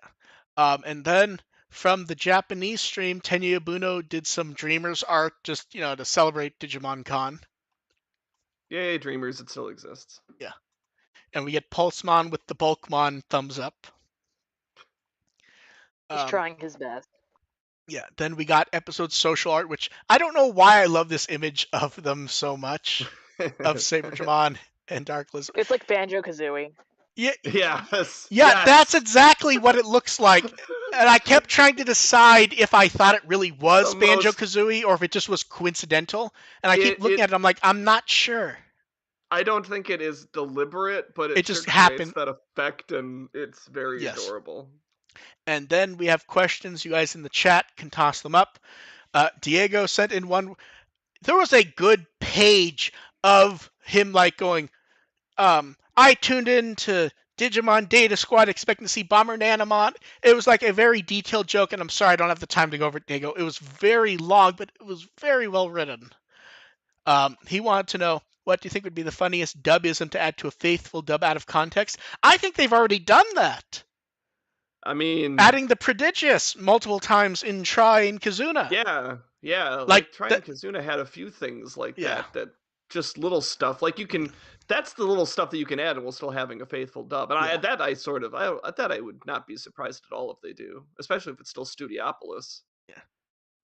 And then from the Japanese stream, Tenya Buno did some Dreamers art just, to celebrate Digimon Con. Yay, Dreamers, it still exists. Yeah. And we get Pulsemon with the Bulkmon thumbs up. He's trying his best. Yeah, then we got episode social art, which I don't know why I love this image of them so much, of Sabretron and Dark Lizard. It's like Banjo-Kazooie. Yeah, yes. That's exactly what it looks like. And I kept trying to decide if I thought it really was Banjo-Kazooie or if it just was coincidental. And I keep looking at it, I'm like, I'm not sure. I don't think it is deliberate, but it just sure happened. Creates that effect, and it's very adorable. And then we have questions. You guys in the chat can toss them up. Diego sent in one. There was a good page of him like going, I tuned in to Digimon Data Squad expecting to see Bomber Nanamon. It was like a very detailed joke, and I'm sorry I don't have the time to go over it, Diego. It was very long, but it was very well written. He wanted to know, what do you think would be the funniest dubism to add to a faithful dub out of context? I think they've already done that. I mean, adding the prodigious multiple times in Try and Kazuna. Yeah. Like Try and Kazuna had a few things like that just little stuff. Like that's the little stuff that you can add, and we'll still having a faithful dub. And I would not be surprised at all if they do, especially if it's still Studiopolis. Yeah.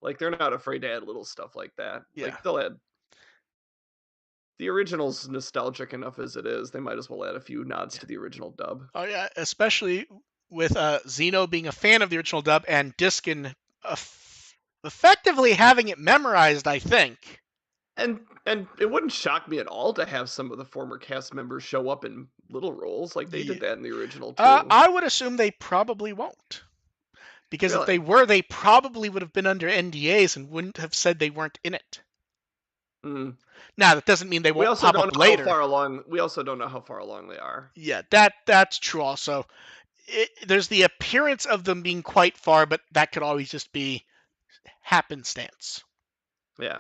Like they're not afraid to add little stuff like that. Yeah. Like they'll add. The original's nostalgic enough as it is. They might as well add a few nods to the original dub. Oh yeah, especially with Zeno being a fan of the original dub and Diskin effectively having it memorized, I think. And it wouldn't shock me at all to have some of the former cast members show up in little roles, like they did that in the original too. I would assume they probably won't. Because if they were, they probably would have been under NDAs and wouldn't have said they weren't in it. Mm. Now, that doesn't mean they won't pop up later. We also don't know how far along they are. Yeah, that's true also. There's the appearance of them being quite far, but that could always just be happenstance. Yeah.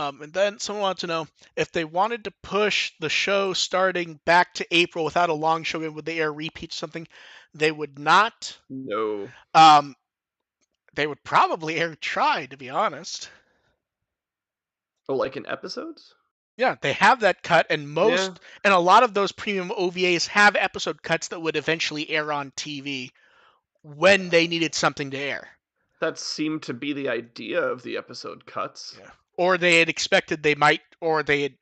And then someone wanted to know if they wanted to push the show starting back to April without a long show, would they air repeats or something? They would not. No. Um, they would probably air Try, to be honest. Oh, like in episodes? Yeah, they have that cut, and Yeah. and a lot of those premium OVAs have episode cuts that would eventually air on TV when they needed something to air. That seemed to be the idea of the episode cuts. Yeah. Or they had expected they might, or they had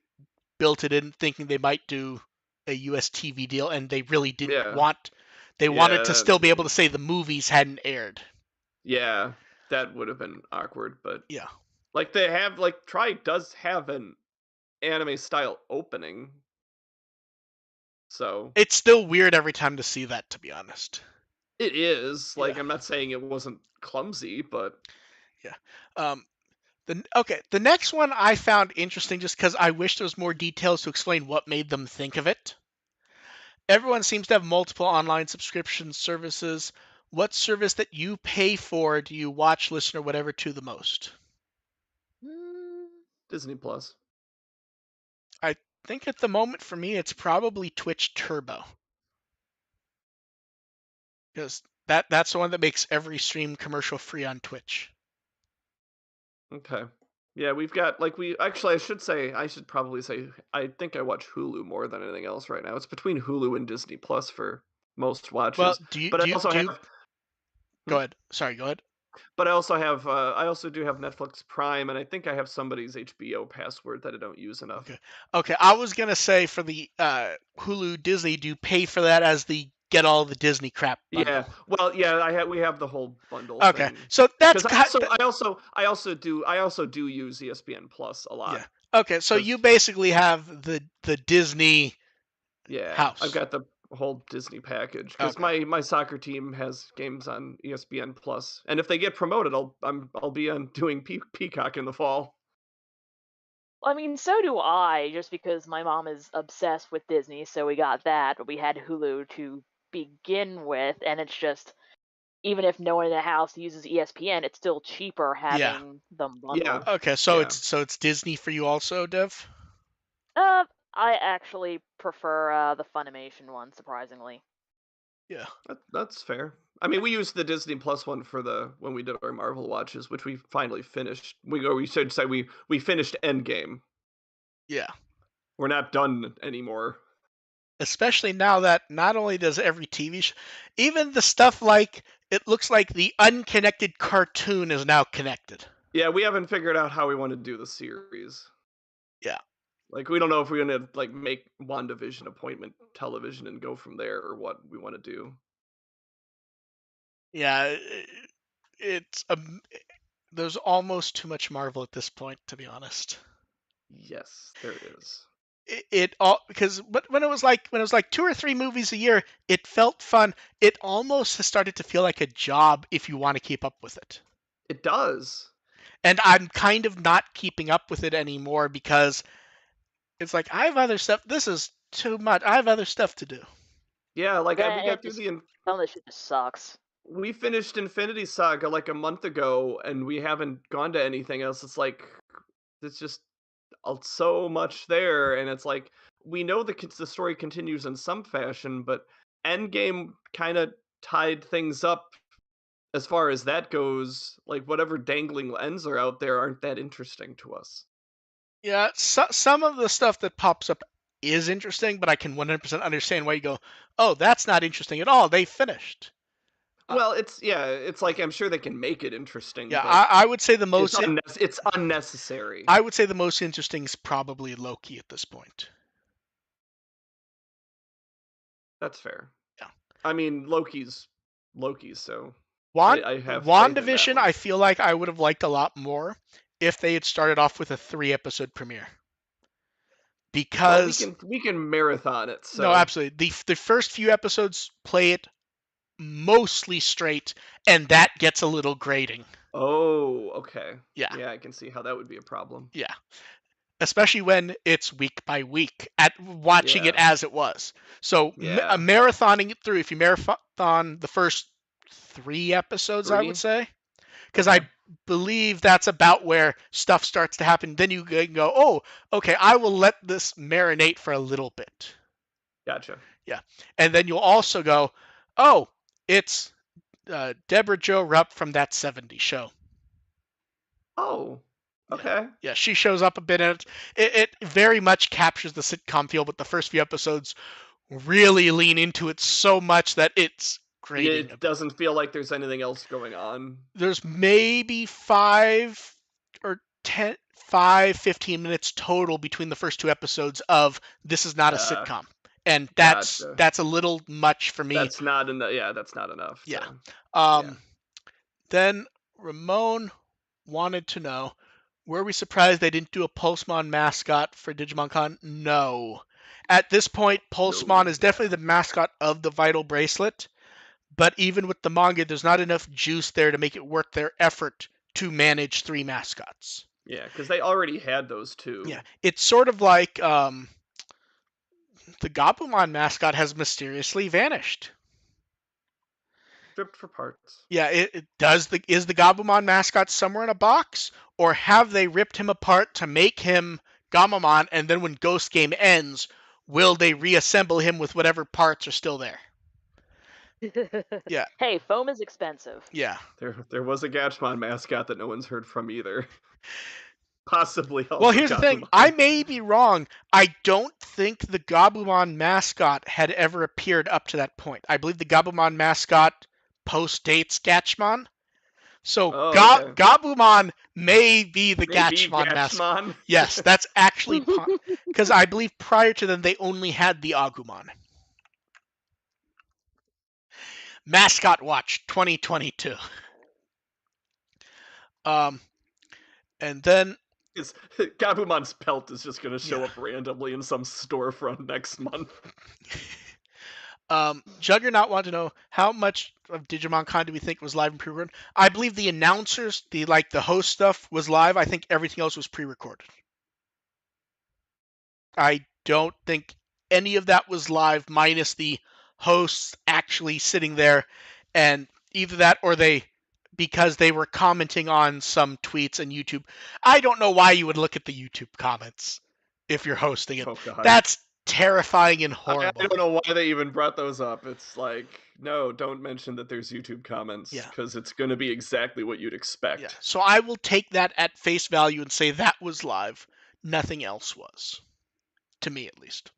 built it in thinking they might do a US TV deal, and they really didn't Yeah. want. They wanted to Yeah. still be able to say the movies hadn't aired. Yeah, that would have been awkward, but Yeah. like they have like Try does have an anime style opening. So It's still weird every time to see that, to be honest. it is. Like Yeah. I'm not saying it wasn't clumsy, but Yeah. The next one I found interesting just because I wish there was more details to explain what made them think of it. Everyone seems to have multiple online subscription services. What service that you pay for do you watch, listen, or whatever to the most? Disney Plus. I think at the moment for me it's probably Twitch Turbo. Because that's the one that makes every stream commercial free on Twitch. Okay. Yeah, we've got like we actually I should probably say I think I watch Hulu more than anything else right now. It's between Hulu and Disney Plus for most Well, watches. do you But I do you also do you have go hmm? ahead. Sorry, go ahead. But I also do have Netflix Prime, and I think I have somebody's HBO password that I don't use enough. Okay. Okay, I was gonna say for the Hulu Disney, do you pay for that as the get all the Disney crap Yeah, bundle? well, yeah, we have the whole bundle Okay, thing. so that's Because I also do use ESPN Plus a yeah. lot. Okay, so you Because basically have the Disney yeah, I've house. got the whole Disney package. Because Okay. my soccer team has games on ESPN Plus, and if they get promoted, I'll be on doing Peacock in the fall. I mean, so do I, just because my mom is obsessed with Disney, so we got that, but we had Hulu to begin with, and it's just, even if no one in the house uses ESPN, it's still cheaper Yeah. having them Yeah, bundled. Okay, so yeah. it's Disney for you also, Dev? I actually prefer the Funimation one, surprisingly. Yeah. That's fair. I mean, we used the Disney Plus one for the when we did our Marvel watches, which we finally finished. We should say we finished Endgame. Yeah. We're not done anymore. Especially now that not only does every TV show, even the stuff like it looks like the unconnected cartoon is now connected. Yeah, we haven't figured out how we want to do the series. Yeah. Like, we don't know if we're gonna like make WandaVision appointment television and go from there, or what we want to do. Yeah, it's there's almost too much Marvel at this point, to be honest. Yes, there is. It all because when it was like two or three movies a year, it felt fun. It almost has started to feel like a job if you want to keep up with it. It does. And I'm kind of not keeping up with it anymore because it's like I have other stuff. This is too much. I have other stuff to do. Yeah, like we Then got it through just, some of this shit just sucks. we finished Infinity Saga like a month ago, and we haven't gone to anything else. It's like it's just so much there, and it's like we know the story continues in some fashion, but Endgame kind of tied things up as far as that goes. Like whatever dangling ends are out there aren't that interesting to us. Yeah, some of the stuff that pops up is interesting, but I can 100% understand why you go, oh, that's not interesting at all. They finished. Uh, Well, it's like I'm sure they can make it interesting, yeah, but I would say the most it's unnecessary. I would say the most interesting is probably Loki at this point. That's fair. Yeah. I mean, Loki's, so Wand I have faith in that WandaVision, one. I feel like I would have liked a lot more if they had started off with a 3 episode premiere. Well, Because we can marathon it, no, so absolutely. The first few episodes play it mostly straight, and that gets a little grating. oh, okay. Yeah, Yeah, I can see how that would be a problem. yeah. Especially when it's week by week at watching it Yeah. as it was. So Yeah. marathoning it through, if you marathon the first 3 episodes, I would 3? say, because Okay. I believe that's about where stuff starts to happen. Then you can go, oh, okay, I will let this marinate for a little bit. Gotcha. Yeah, and then you'll also go, oh, it's Deborah Jo Rupp from That 70s Show. Oh, Yeah. okay. Yeah, she shows up a bit in it. It very much captures the sitcom feel, but the first few episodes really lean into it so much that it's grating a It bit. doesn't feel like there's anything else going on. There's maybe 5 or 10, 5, 15 minutes total between the first two episodes of this is not a Uh, sitcom. And Gotcha. that's a little much for me. That's not enough. Yeah, that's not enough Yeah. to. Yeah. Then Ramon wanted to know, were we surprised they didn't do a Pulsemon mascot for Digimon Con? No. At this point, Pulsemon No. is definitely the mascot of the Vital Bracelet, but even with the manga, there's not enough juice there to make it worth their effort to manage 3 mascots. Yeah, because they already had those Yeah, two. it's sort of like the Gabumon mascot has mysteriously vanished. Stripped for parts. Yeah, is the Gabumon mascot somewhere in a box, or have they ripped him apart to make him Gamamon, and then when Ghost Game ends, will they reassemble him with whatever parts are still there? Yeah, Hey, foam is expensive. yeah. There was a Gatchmon mascot that no one's heard from either. Possibly Well, also here's the thing. I Gabumon. may be wrong. I don't think the Gabumon mascot had ever appeared up to that point. I believe the Gabumon mascot post-dates Gatchmon. So Oh, okay. Gabumon may be the Maybe Gatchmon mascot. Gatchmon. Yes, that's actually because I believe prior to them they only had the Agumon. Mascot Watch 2022. Um, and then Gabumon's pelt is just going to show Yeah. up randomly in some storefront next month. Juggernaut wanted to know how much of Digimon Con do we think was live and pre-recorded. I believe the announcers, the host stuff was live. I think everything else was pre-recorded. I don't think any of that was live, minus the hosts actually sitting there, and either that or because they were commenting on some tweets and YouTube. I don't know why you would look at the YouTube comments if you're hosting it. Oh, God. That's terrifying and I horrible. don't know why they even brought those up. It's like, no, don't mention that there's YouTube comments, Yeah. because it's going to be exactly what you'd expect. Yeah. So I will take that at face value and say that was live. Nothing else was. To me, at least.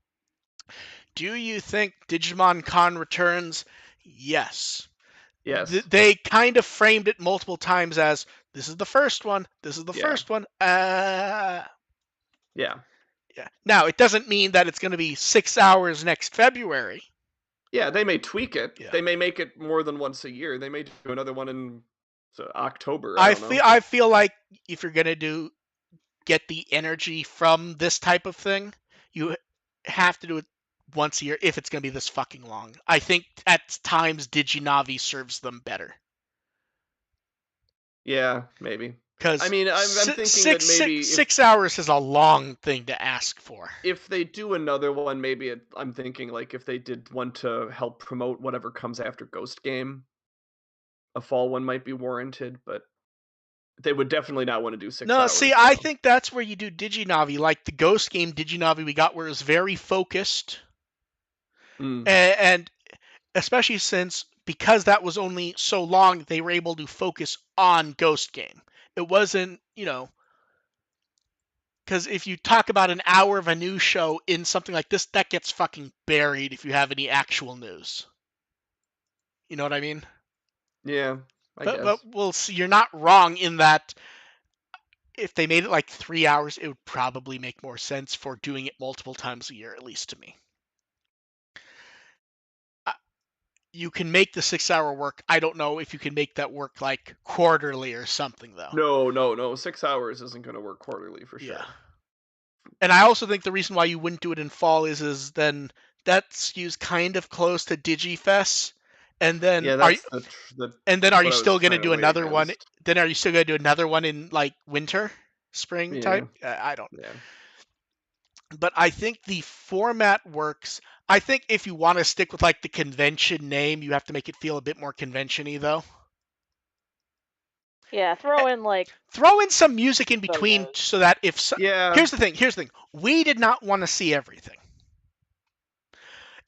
Do you think Digimon Con returns? Yes. Yes. They kind of framed it multiple times as this is the first one. This is the Yeah. first one. Yeah. Yeah. Now, it doesn't mean that it's going to be 6 hours next February. Yeah, they may tweak it. Yeah. They may make it more than once a year. They may do another one in October. I don't know. I feel like if you're going to get the energy from this type of thing, you have to do it once a year if it's going to be this fucking long. I think at times Diginavi serves them better. Yeah, maybe. Because I mean, I'm thinking that maybe 6 hours is a long thing to ask for. if they do another one, maybe I'm thinking like if they did one to help promote whatever comes after Ghost Game, a fall one might be warranted, but they would definitely not want to do 6 No, hours. see, I think that's where you do Diginavi, like the Ghost Game Diginavi we got, where it was very focused, and especially because that was only so long, they were able to focus on Ghost Game. It wasn't, because if you talk about an hour of a news show in something like this, that gets fucking buried if you have any actual news. You know what I mean? Yeah, I guess. But we'll see. You're not wrong in that if they made it like 3 hours, it would probably make more sense for doing it multiple times a year, at least to me. You can make the 6 hour work. I don't know if you can make that work like quarterly or something, though. No. 6 hours isn't going to work quarterly for sure. Yeah. And I also think the reason why you wouldn't do it in fall is then that skews kind of close to DigiFest. And then Yeah, that's are what you I still was going to trying do weigh another one? against. Then are you still going to do another one in like winter, spring Yeah. type? I don't. Yeah. But I think the format works. I think if you want to stick with like the convention name, you have to make it feel a bit more convention-y though. Yeah, throw in like Throw in some music in between photos. so that Yeah. here's the thing. We did not want to see everything.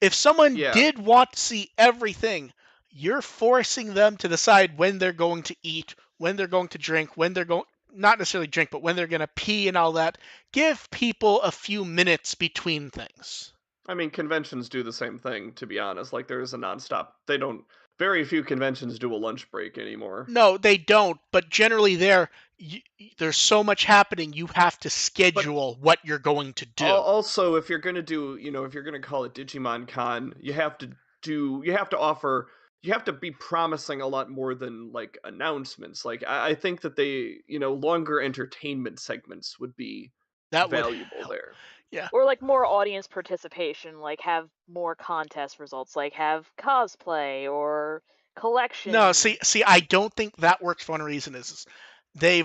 If someone Yeah. did want to see everything, you're forcing them to decide when they're going to eat, when they're going to drink, when they're going not necessarily drink, but when they're going to pee and all that. Give people a few minutes between things. I mean, conventions do the same thing, to be honest. Like, there is a nonstop. They don't. Very few conventions do a lunch break anymore. No, they don't, but generally there's so much happening, you have to But schedule what you're going to do. also, if you're gonna do, if you're gonna call it Digimon Con, you have to offer, you have to be promising a lot more than like announcements. Like, I think that they, longer entertainment segments would be That would valuable help. there. Yeah. Or like more audience participation, like have more contest results, like have cosplay or No, collection. see, I don't think that works for one reason is they're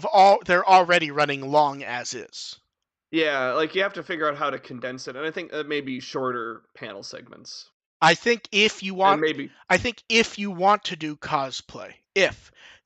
already running long as is. Yeah, like you have to figure out how to condense it, and I think that maybe shorter panel segments, I think if you and want maybe I think if you want to do cosplay,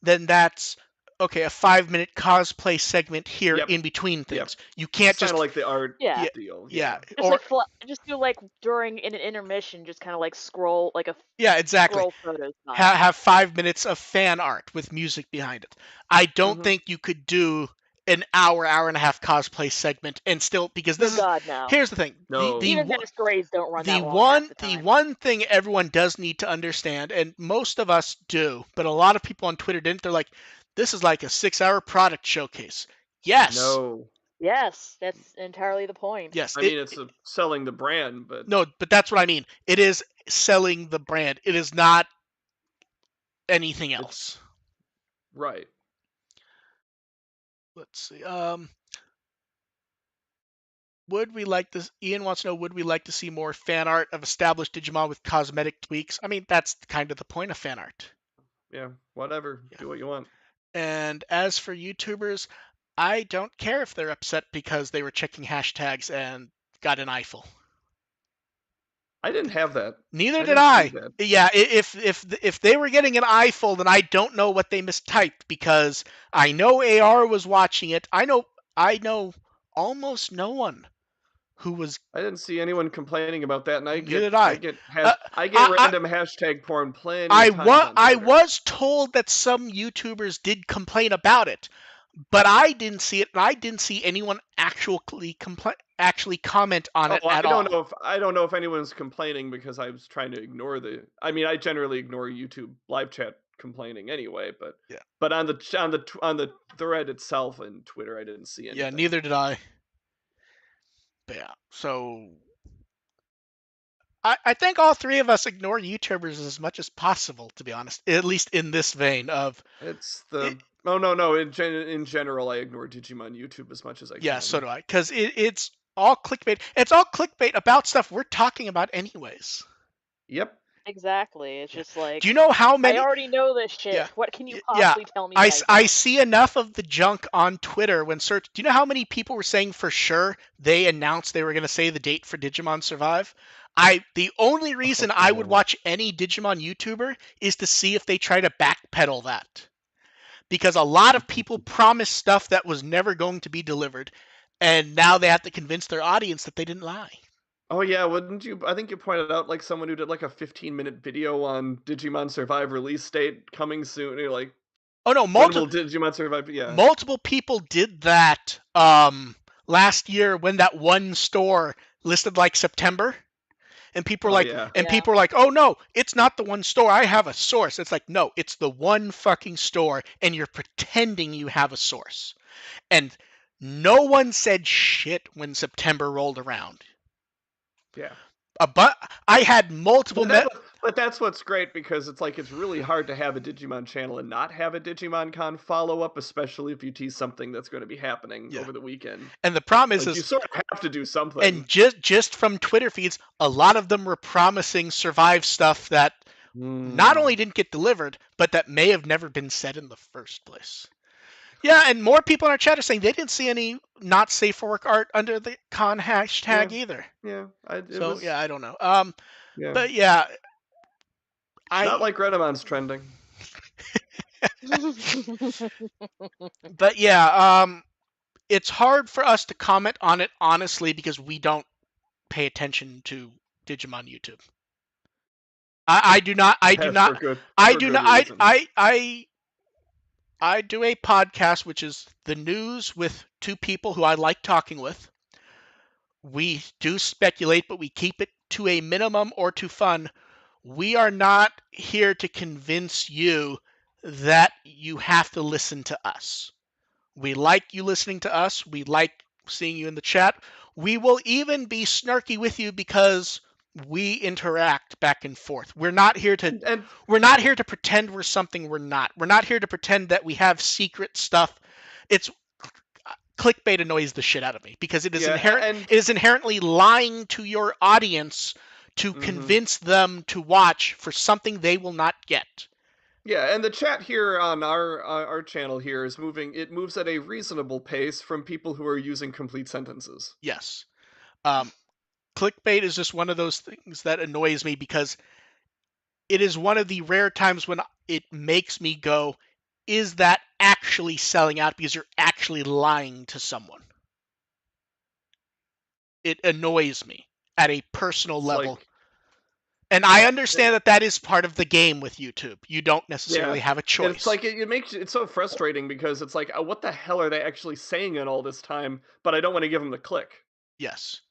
then that's okay, a 5-minute cosplay segment here yep, in between yep. things. You can't It's kind of just like the art Yeah. yeah, deal. yeah, Yeah. Just or like just do like during an intermission, just kind of like scroll like a yeah, exactly. scroll photos style. Have 5 minutes of fan art with music behind it. I don't Hmm. think you could do an hour and a half cosplay segment and still because Oh this is God, no. here's the thing. No. Even masquerades don't run The that long half one the the time. one thing everyone does need to understand, and most of us do, but a lot of people on Twitter didn't. They're like, "This is like a 6-hour product showcase." Yes, No. Yes, that's entirely the point. yes. I mean, it's selling the brand, but No, but that's what I mean. It is selling the brand. It is not anything it's else. right. Let's see. Would we like to? Ian wants to know. Would we like to see more fan art of established Digimon with cosmetic tweaks? I mean, that's kind of the point of fan art. Yeah. Whatever. Yeah. Do what you want. And as for YouTubers, I don't care if they're upset because they were checking hashtags and got an eyeful. I didn't have that. Neither I did didn't see I. that. Yeah, if they were getting an eyeful, then I don't know what they mistyped because I know AR was watching it. I know almost no one who was. I didn't see anyone complaining about that, and Neither did I I. get Uh, I get I, random hashtag porn plenty of times on I Twitter. was told that some YouTubers did complain about it, but I didn't see it, and I didn't see anyone actually comment on Oh, it at all. I don't know if anyone's complaining because I was trying to ignore the. I mean, I generally ignore YouTube live chat complaining anyway, Yeah, but on the thread itself and Twitter, I didn't see yeah, anything. neither did I. But yeah, so I think all three of us ignore YouTubers as much as possible, to be honest. At least in this vein of It's it. the oh no. In general, I ignore Digimon YouTube as much as I Yeah, so can. do I, because it's all clickbait. It's all clickbait about stuff we're talking about anyways. Yep. Exactly. It's Yeah. just Do you like know how I many? already know this Yeah. shit. What can you Yeah. possibly tell me that I I don't? see enough of the junk on Twitter when search. Do you know how many people were saying for sure they announced they were going to say the date for Digimon Survive? The only reason I would Oh. watch any Digimon YouTuber is to see if they try to backpedal that. Because a lot of people promised stuff that was never going to be delivered, and now they have to convince their audience that they didn't lie. Oh yeah, wouldn't you? I think you pointed out like someone who did like a 15-minute video on Digimon Survive release date coming soon. And you're like, Oh no, when will Digimon Survive? Yeah. multiple people did that last year when that one store listed like September, and Oh yeah. Yeah. people were like, "Oh no, it's not the one store. I have a source." It's like, "No, it's the one fucking store and you're pretending you have a source." And no one said shit when September rolled around. Yeah. But I had multiple But that's what's great because it's like it's really hard to have a Digimon channel and not have a Digimon Con follow up, especially if you tease something that's going to be happening yeah. over the weekend. And the problem Like you is sort of have to do and something. just from Twitter feeds, a lot of them were promising Survive stuff that not Hmm. only didn't get delivered, but that may have never been said in the first place. Yeah, and more people in our chat are saying they didn't see any not safe for work art under the con Yeah. hashtag either. Yeah. It So was. yeah, I don't know. Yeah. But yeah, Not I like Redamon's trending. But yeah, it's hard for us to comment on it honestly because we don't pay attention to Digimon YouTube. I do not. I do That's for not. good I for do good not. reason. I do a podcast which is the news with two people who I like talking with. We do speculate, but we keep it to a minimum or to fun. We are not here to convince you that you have to listen to us. We like you listening to us. We like seeing you in the chat. We will even be snarky with you because we interact back and forth. And We're not here to pretend we're something we're not. We're not here to pretend that we have secret stuff. It's clickbait annoys the shit out of me because yeah, and it is inherently lying to your audience to mhm. convince them to watch for something they will not get. Yeah, and the chat here on our channel here is moving. It moves at a reasonable pace from people who are using complete sentences. Yes. Um, Clickbait is just one of those things that annoys me because it is one of the rare times when it makes me go, is that actually selling out because you're actually lying to someone? It annoys me at a personal It's level. like, And I eh, understand that that is part of the game with YouTube. You don't yeah, necessarily have a and it's choice. like it makes it's so frustrating because it's like, what the hell are they actually saying in all this time? But I don't want to give them the click. Yes.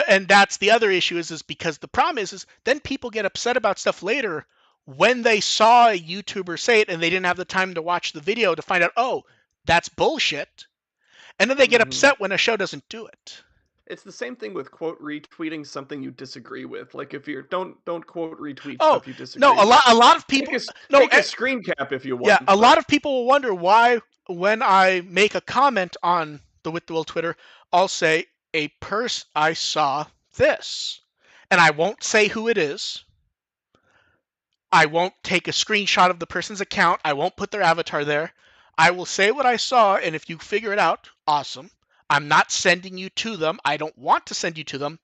And that's the other issue is because the problem is then people get upset about stuff later when they saw a YouTuber say it and they didn't have the time to watch the video to find out, oh, that's bullshit. And then they get Hmm. upset when a show doesn't do it. It's the same thing with quote retweeting something you disagree with. Like if you're don't quote retweet Oh, stuff you no, disagree with. a lot of people no, Take a screen cap if you yeah, want, a but lot of people will wonder why when I make a comment on the With the Will Twitter, I'll say I saw this. And I won't say who it is. I won't take a screenshot of the person's account. I won't put their avatar there. I will say what I saw, and if you figure it out, awesome. I'm not sending you to them. I don't want to send you to them.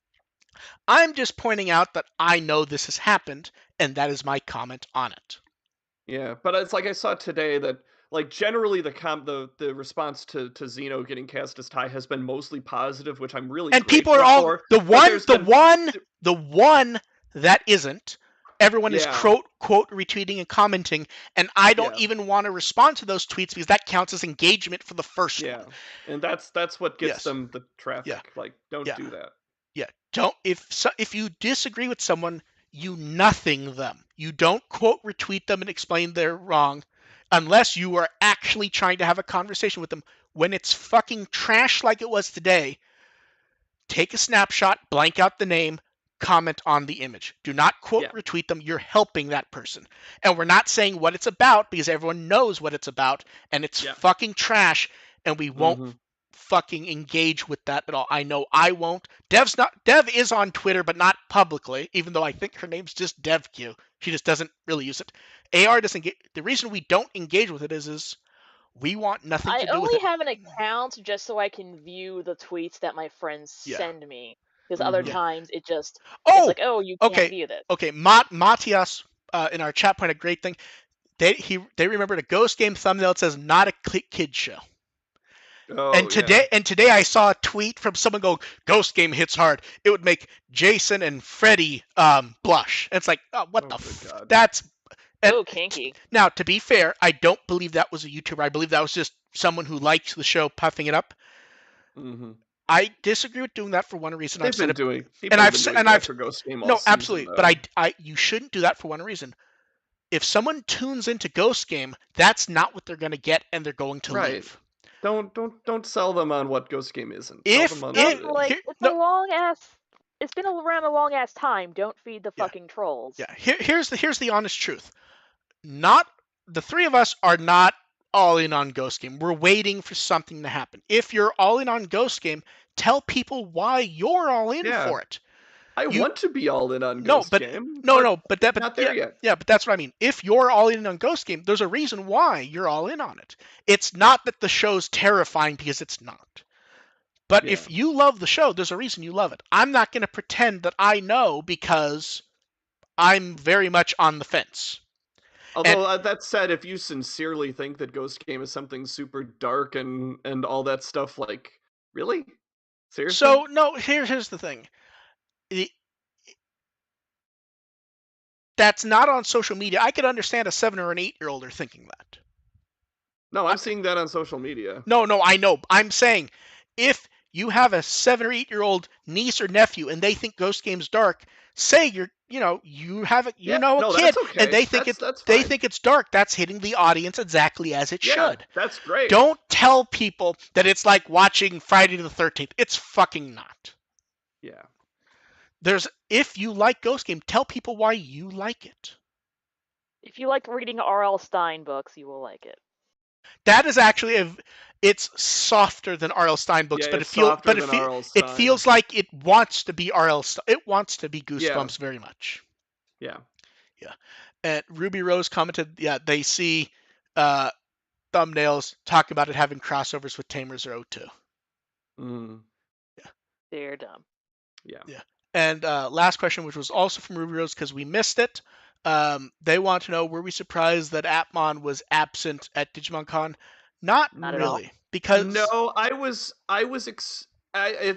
I'm just pointing out that I know this has happened, and that is my comment on it. yeah, but it's like I saw today that like generally the response to Xeno getting cast as Tai has been mostly positive, which I'm really And people are grateful all for. But there's been the one that isn't. Everyone is yeah, quote retweeting and commenting, and I don't yeah, even want to respond to those tweets because that counts as engagement for the first one. yeah, and that's what gets Yes, them the yeah, traffic. Like, don't yeah. do that. Yeah, don't if you disagree with someone, you nothing them. You don't quote retweet them and explain they're wrong unless you are actually trying to have a conversation with them. When it's fucking trash like it was today, take a snapshot, blank out the name, comment on the image. Do not quote Yeah, retweet them. You're helping that person. And we're not saying what it's about because everyone knows what it's about and it's yeah, fucking trash and we won't mm-hmm. fucking engage with that at all. I know I won't. Dev is on Twitter but not publicly, even though I think her name's just DevQ. She just doesn't really use it. AR doesn't get the reason we don't engage with it is we want nothing to I do with only it. have an account just so I can view the tweets that my friends Yeah. send me. Because other Mm-hmm. Yeah. times it's Oh, like, oh, you can't okay. view this. Okay. Matias in our chat point a great thing. They remembered a Ghost Game thumbnail that says not a kid show. Oh yeah. And today I saw a tweet from someone going, Ghost Game hits hard. It would make Jason and Freddy blush. And it's like, oh, what Oh the good God. that's and Oh, kinky. now to be fair, I don't believe that was a YouTuber. I believe that was just someone who likes the show puffing it up. Mm-hmm. I disagree with doing that for one reason. I've said it People have been doing and that I've for Ghost Game all no, season absolutely, but though. I you shouldn't do that for one reason. If someone tunes into Ghost Game, that's not what they're going to get and they're going to Right. leave. Don't sell them on what Ghost Game isn't. Sell them If on what it it Also, is. like, here it's a no long ass. It's been around a long ass time. Don't feed the yeah fucking trolls. yeah here's the honest truth. Not the three of us are not all in on Ghost Game. We're waiting for something to happen. If you're all in on Ghost Game, tell people why you're all in Yeah. for it. I You want to be all in on no, Ghost but Game, no, but no, but not there yeah, yet. yeah, but that's what I mean. If you're all in on Ghost Game, there's a reason why you're all in on it. It's not that the show's terrifying because it's not. But Yeah. if you love the show, there's a reason you love it. I'm not going to pretend that I know because I'm very much on the fence. Although that said, if you sincerely think that Ghost Game is something super dark and all that stuff, like, really? Seriously? So no, here's the thing. That's not on social media. I could understand a 7 or an 8-year-old are thinking that. No, I'm seeing that on social media. No, I know. I'm saying if you have a 7 or 8-year-old niece or nephew and they think Ghost Game's dark, say you have a Yeah, a no, kid that's and okay. That's they fine. think it's dark. That's hitting the audience exactly as it Yeah, should. that's great. Don't tell people that it's like watching Friday the 13th. It's fucking not. Yeah. If you like Ghost Game, tell people why you like it. If you like reading R.L. Stein books, you will like it. That is actually it's softer than R.L. Stein books, Yeah, but it's softer than R.L. it Stein. feels like it wants to be it wants to be Yeah. Goosebumps very much. Yeah. Yeah. And Ruby Rose commented, yeah, they see thumbnails talk about it having crossovers with Tamers or O2. Mm. Yeah. They're dumb. Yeah. Yeah. And last question, which was also from Ruby Rose because we missed it. They want to know, were we surprised that Appmon was absent at Digimon Con? Not Not at all. really, because No, if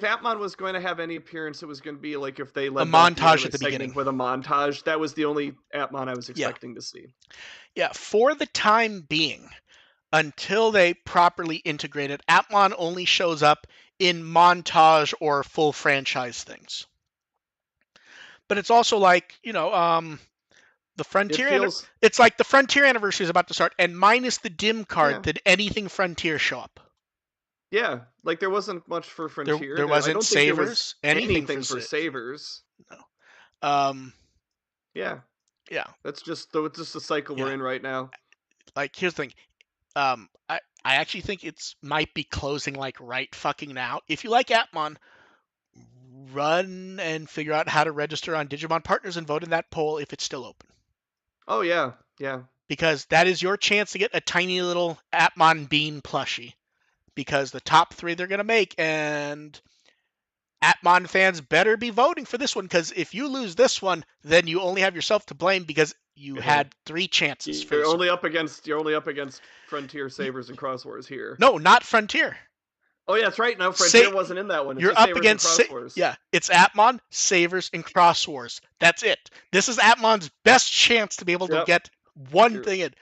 Atmon was going to have any appearance, it was going to be like if they led back the montage anime at the segment beginning. with a montage. That was the only Atmon I was expecting to see. Yeah, for the time being, until they properly integrate it, Appmon only shows up in montage or full franchise things. But it's also like, the Frontier. It's like the Frontier anniversary is about to start, and minus the dim card, did anything Frontier show up? Yeah, like there wasn't much for Frontier. There wasn't I don't think there was Savers. anything for Savers. No. Yeah. Yeah. That's just the cycle we're in right now. Like, here's the thing. I actually think it's might be closing like right fucking now. If you like Appmon, run and figure out how to register on Digimon Partners and vote in that poll if it's still open. Oh yeah, yeah. Because that is your chance to get a tiny little Appmon Bean plushie. Because the top 3 they're gonna make, and Appmon fans better be voting for this one, because if you lose this one, then you only have yourself to blame because you had 3 chances. You're only up against Frontier, Savers, and Cross Wars here. No, not Frontier. Oh yeah, that's right. No, Frontier wasn't in that one. It's you're just up Savers against and Cross Wars. Yeah, it's Appmon, Savers, and Cross Wars. That's it. This is Appmon's best chance to be able to get one thing in.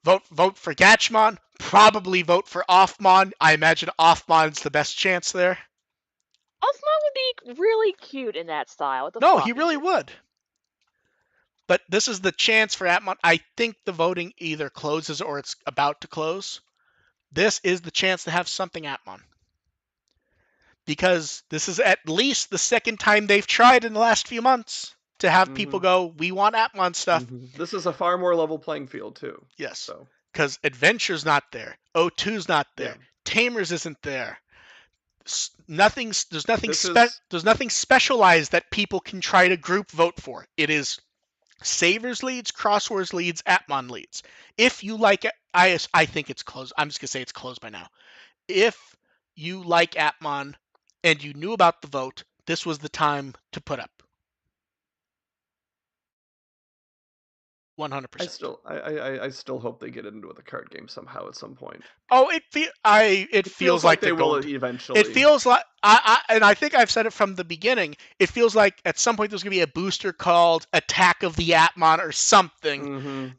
Vote for Gatchmon. Probably vote for Offmon. I imagine Offmon's the best chance there. Offmon would be really cute in that style. No, he really would. But this is the chance for Appmon. I think the voting either closes or it's about to close. This is the chance to have something Appmon. Because this is at least the second time they've tried in the last few months to have people go, we want Appmon stuff. This is a far more level playing field too. Yes. Because Adventure's not there. O2's not there. Tamers isn't there. There's nothing specialized that people can try to group vote for. It is Savers leads, Cross Wars leads, Appmon leads. If you like it, I think it's closed. I'm just gonna say it's closed by now. If you like Appmon and you knew about the vote, this was the time to put up. 100%. I still hope they get into the card game somehow at some point. Oh, it feels like they will eventually. It feels like and I think I've said it from the beginning. It feels like at some point there's gonna be a booster called Attack of the Appmon or something.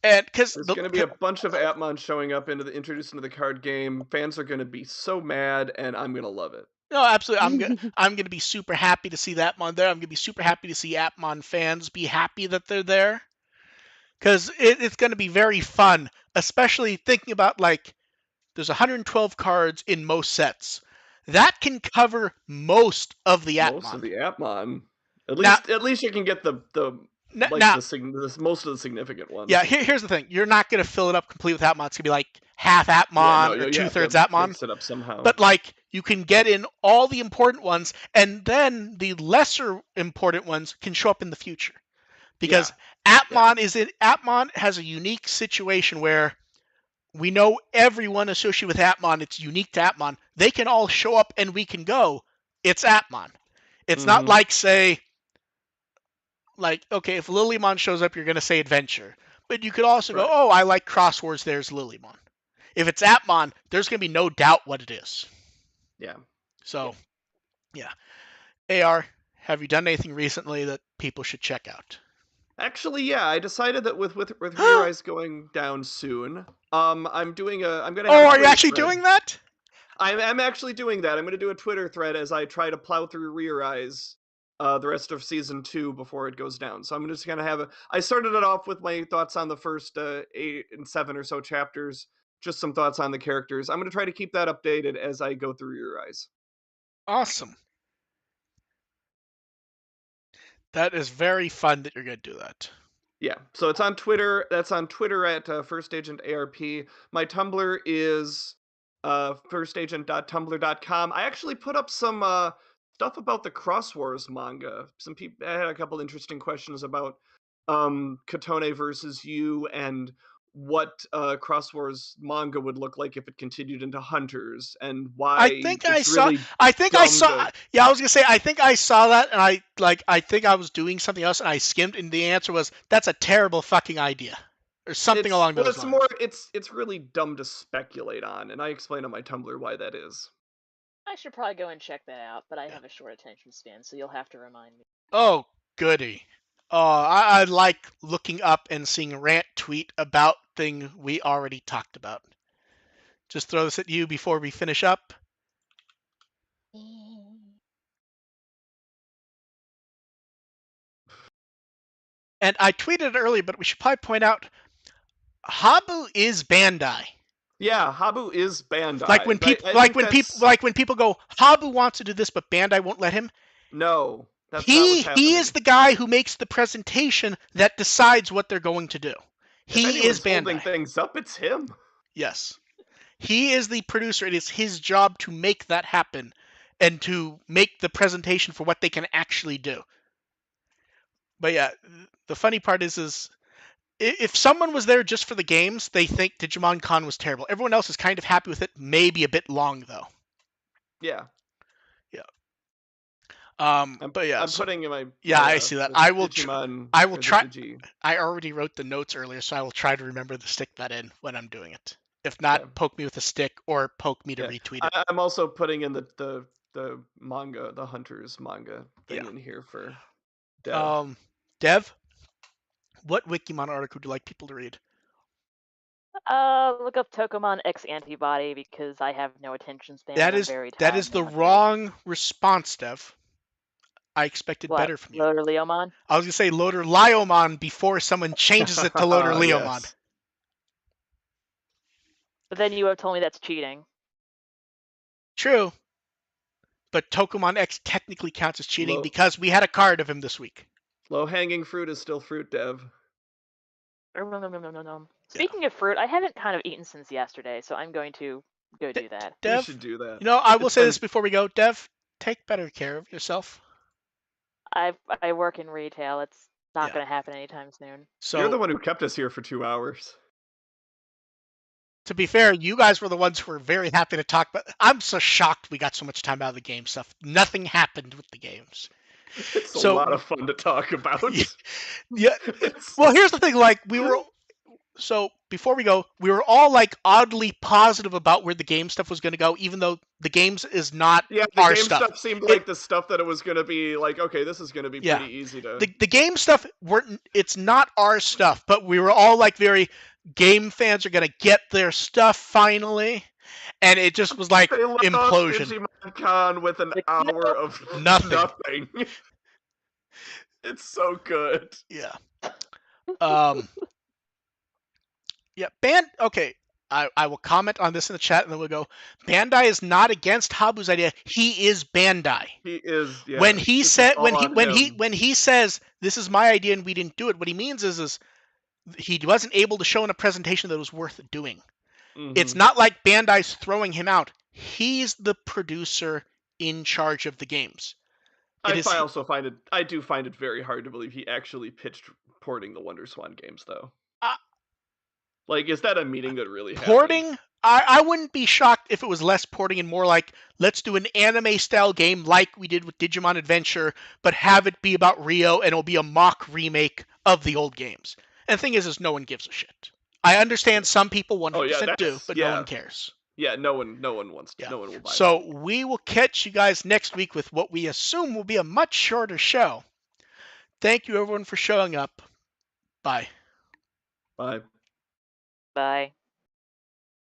And because there's going to be a bunch of Appmon showing up introduced into the card game, fans are going to be so mad, and I'm going to love it. No, absolutely. I'm gonna be super happy to see Appmon there. I'm gonna be super happy to see Appmon fans be happy that they're there. Because it's going to be very fun, especially thinking about, like, there's 112 cards in most sets. That can cover most of the Appmon. Most of the Appmon. At least you can get most of the significant ones. Yeah, here's the thing. You're not going to fill it up complete with Appmon. It's going to be like half Appmon or 2/3 Appmon. Mix it up somehow. But, like, you can get in all the important ones, and then the lesser important ones can show up in the future. Because Appmon has a unique situation where we know everyone associated with Appmon. It's unique to Appmon. They can all show up and we can go, it's Appmon. It's not like, say, like, okay, if Lilymon shows up, you're going to say Adventure. But you could also go, Right. oh, I like Cross Wars, there's Lilymon. If it's Appmon, there's going to be no doubt what it is. Yeah. So, yeah. AR, have you done anything recently that people should check out? Actually, yeah, I decided that with Rearise going down soon, I'm gonna have Oh, a are you Twitter actually thread. doing that? I'm actually doing that. I'm gonna do a Twitter thread as I try to plow through Rearise the rest of season 2 before it goes down. So I'm just gonna have a. I started it off with my thoughts on the first 8 and 7 or so chapters, just some thoughts on the characters. I'm gonna try to keep that updated as I go through Rearise. Awesome. That is very fun that you're going to do that. Yeah, so it's on Twitter. That's on Twitter at First Agent ARP. My Tumblr is firstagent.tumblr.com. I actually put up some stuff about the Cross Wars manga. Some people I had a couple interesting questions about Katone versus you and what Cross Wars manga would look like if it continued into Hunters and I why think I it's saw. really I think I dumb saw. to. Yeah, I was gonna say. I think I saw that, and I think I was doing something else, and I skimmed, and the answer was that's a terrible fucking idea, or something along those It's lines. more it's really dumb to speculate on, and I explain on my Tumblr why that is. I should probably go and check that out, but I Yeah. have a short attention span, so you'll have to remind me. Oh, goody. Oh, I like looking up and seeing rant tweet about thing we already talked about. Just throw this at you before we finish up. And I tweeted it earlier, but we should probably point out Habu is Bandai. Yeah, Habu is Bandai. Like when people, I think that's like when people go, Habu wants to do this, but Bandai won't let him. no, that's not what's He is happening. the guy who makes the presentation that decides what they're going to do. If He is anyone's holding Bandai. things up, it's him. Yes. He is the producer. It is his job to make that happen and to make the presentation for what they can actually do. But yeah, the funny part is if someone was there just for the games, they think Digimon Con was terrible. Everyone else is kind of happy with it. Maybe a bit long though. Yeah. Yeah. I'm But yeah. I'm putting in my yeah, I see that. the I will. Digimon I will or the try. Digi. I already wrote the notes earlier, so I will try to remember to stick that in when I'm doing it. If not, Okay. poke me with a stick or poke me to Yeah. retweet it. I'm also putting in the manga, the Hunters manga thing Yeah. in here for Dev. Dev, what Wikimon article would you like people to read? Look up Tokomon X Antibody because I have no attention span That and I'm is very that tired is the now, too. wrong response, Dev. I expected What? better from you. Loader Leomon? I was gonna say Loader Liomon before someone changes it to Loader Leomon. Yes. But then you have told me that's cheating. True. But Tokomon X technically counts as cheating Low- because we had a card of him this week. Low hanging fruit is still fruit, Dev. Speaking of fruit, I haven't kind of eaten since yesterday, so I'm going to go do that. You Dev, should do that. you know, I will It's say been- this before we go. Dev, take better care of yourself. I work in retail. It's not Yeah. going to happen anytime soon. So You're the one who kept us here for 2 hours. to be fair, you guys were the ones who were very happy to talk about. I'm so shocked we got so much time out of the game stuff. Nothing happened with the games. It's So- a lot of fun to talk about. Yeah. Well, here's the thing. Like we were. So before we go, we were all like oddly positive about where the game stuff was going to go, even though the games is not Yeah, the our game stuff. seemed like the stuff that it was going to be like, okay, this is going to be Yeah. pretty easy to. The game stuff it's not our stuff, but we were all like very game fans are going to get their stuff finally, and it just was like They left implosion. Digimon Con with an hour of Nothing. nothing. It's so good. Yeah. Yeah, okay. I will comment on this in the chat and then we'll go. Bandai is not against Habu's idea. He is Bandai. He is. Yeah, When he this is said all on him. when he says this is my idea and we didn't do it, what he means is he wasn't able to show in a presentation that was worth doing. Mhm. It's not like Bandai's throwing him out. He's the producer in charge of the games. I do find it very hard to believe he actually pitched porting the Wonder Swan games, though. Like, is that a meeting that really happened? Porting, I wouldn't be shocked if it was less porting and more like, let's do an anime-style game like we did with Digimon Adventure, but have it be about Rio, and it'll be a mock remake of the old games. And the thing is no one gives a shit. I understand some people 100% Oh yeah, do, that's but no one cares. Yeah, no one wants. Yeah. No one will buy So we will catch you guys next week with what we assume will be a much shorter show. Thank you everyone for showing up. Bye. that. Bye. Bye.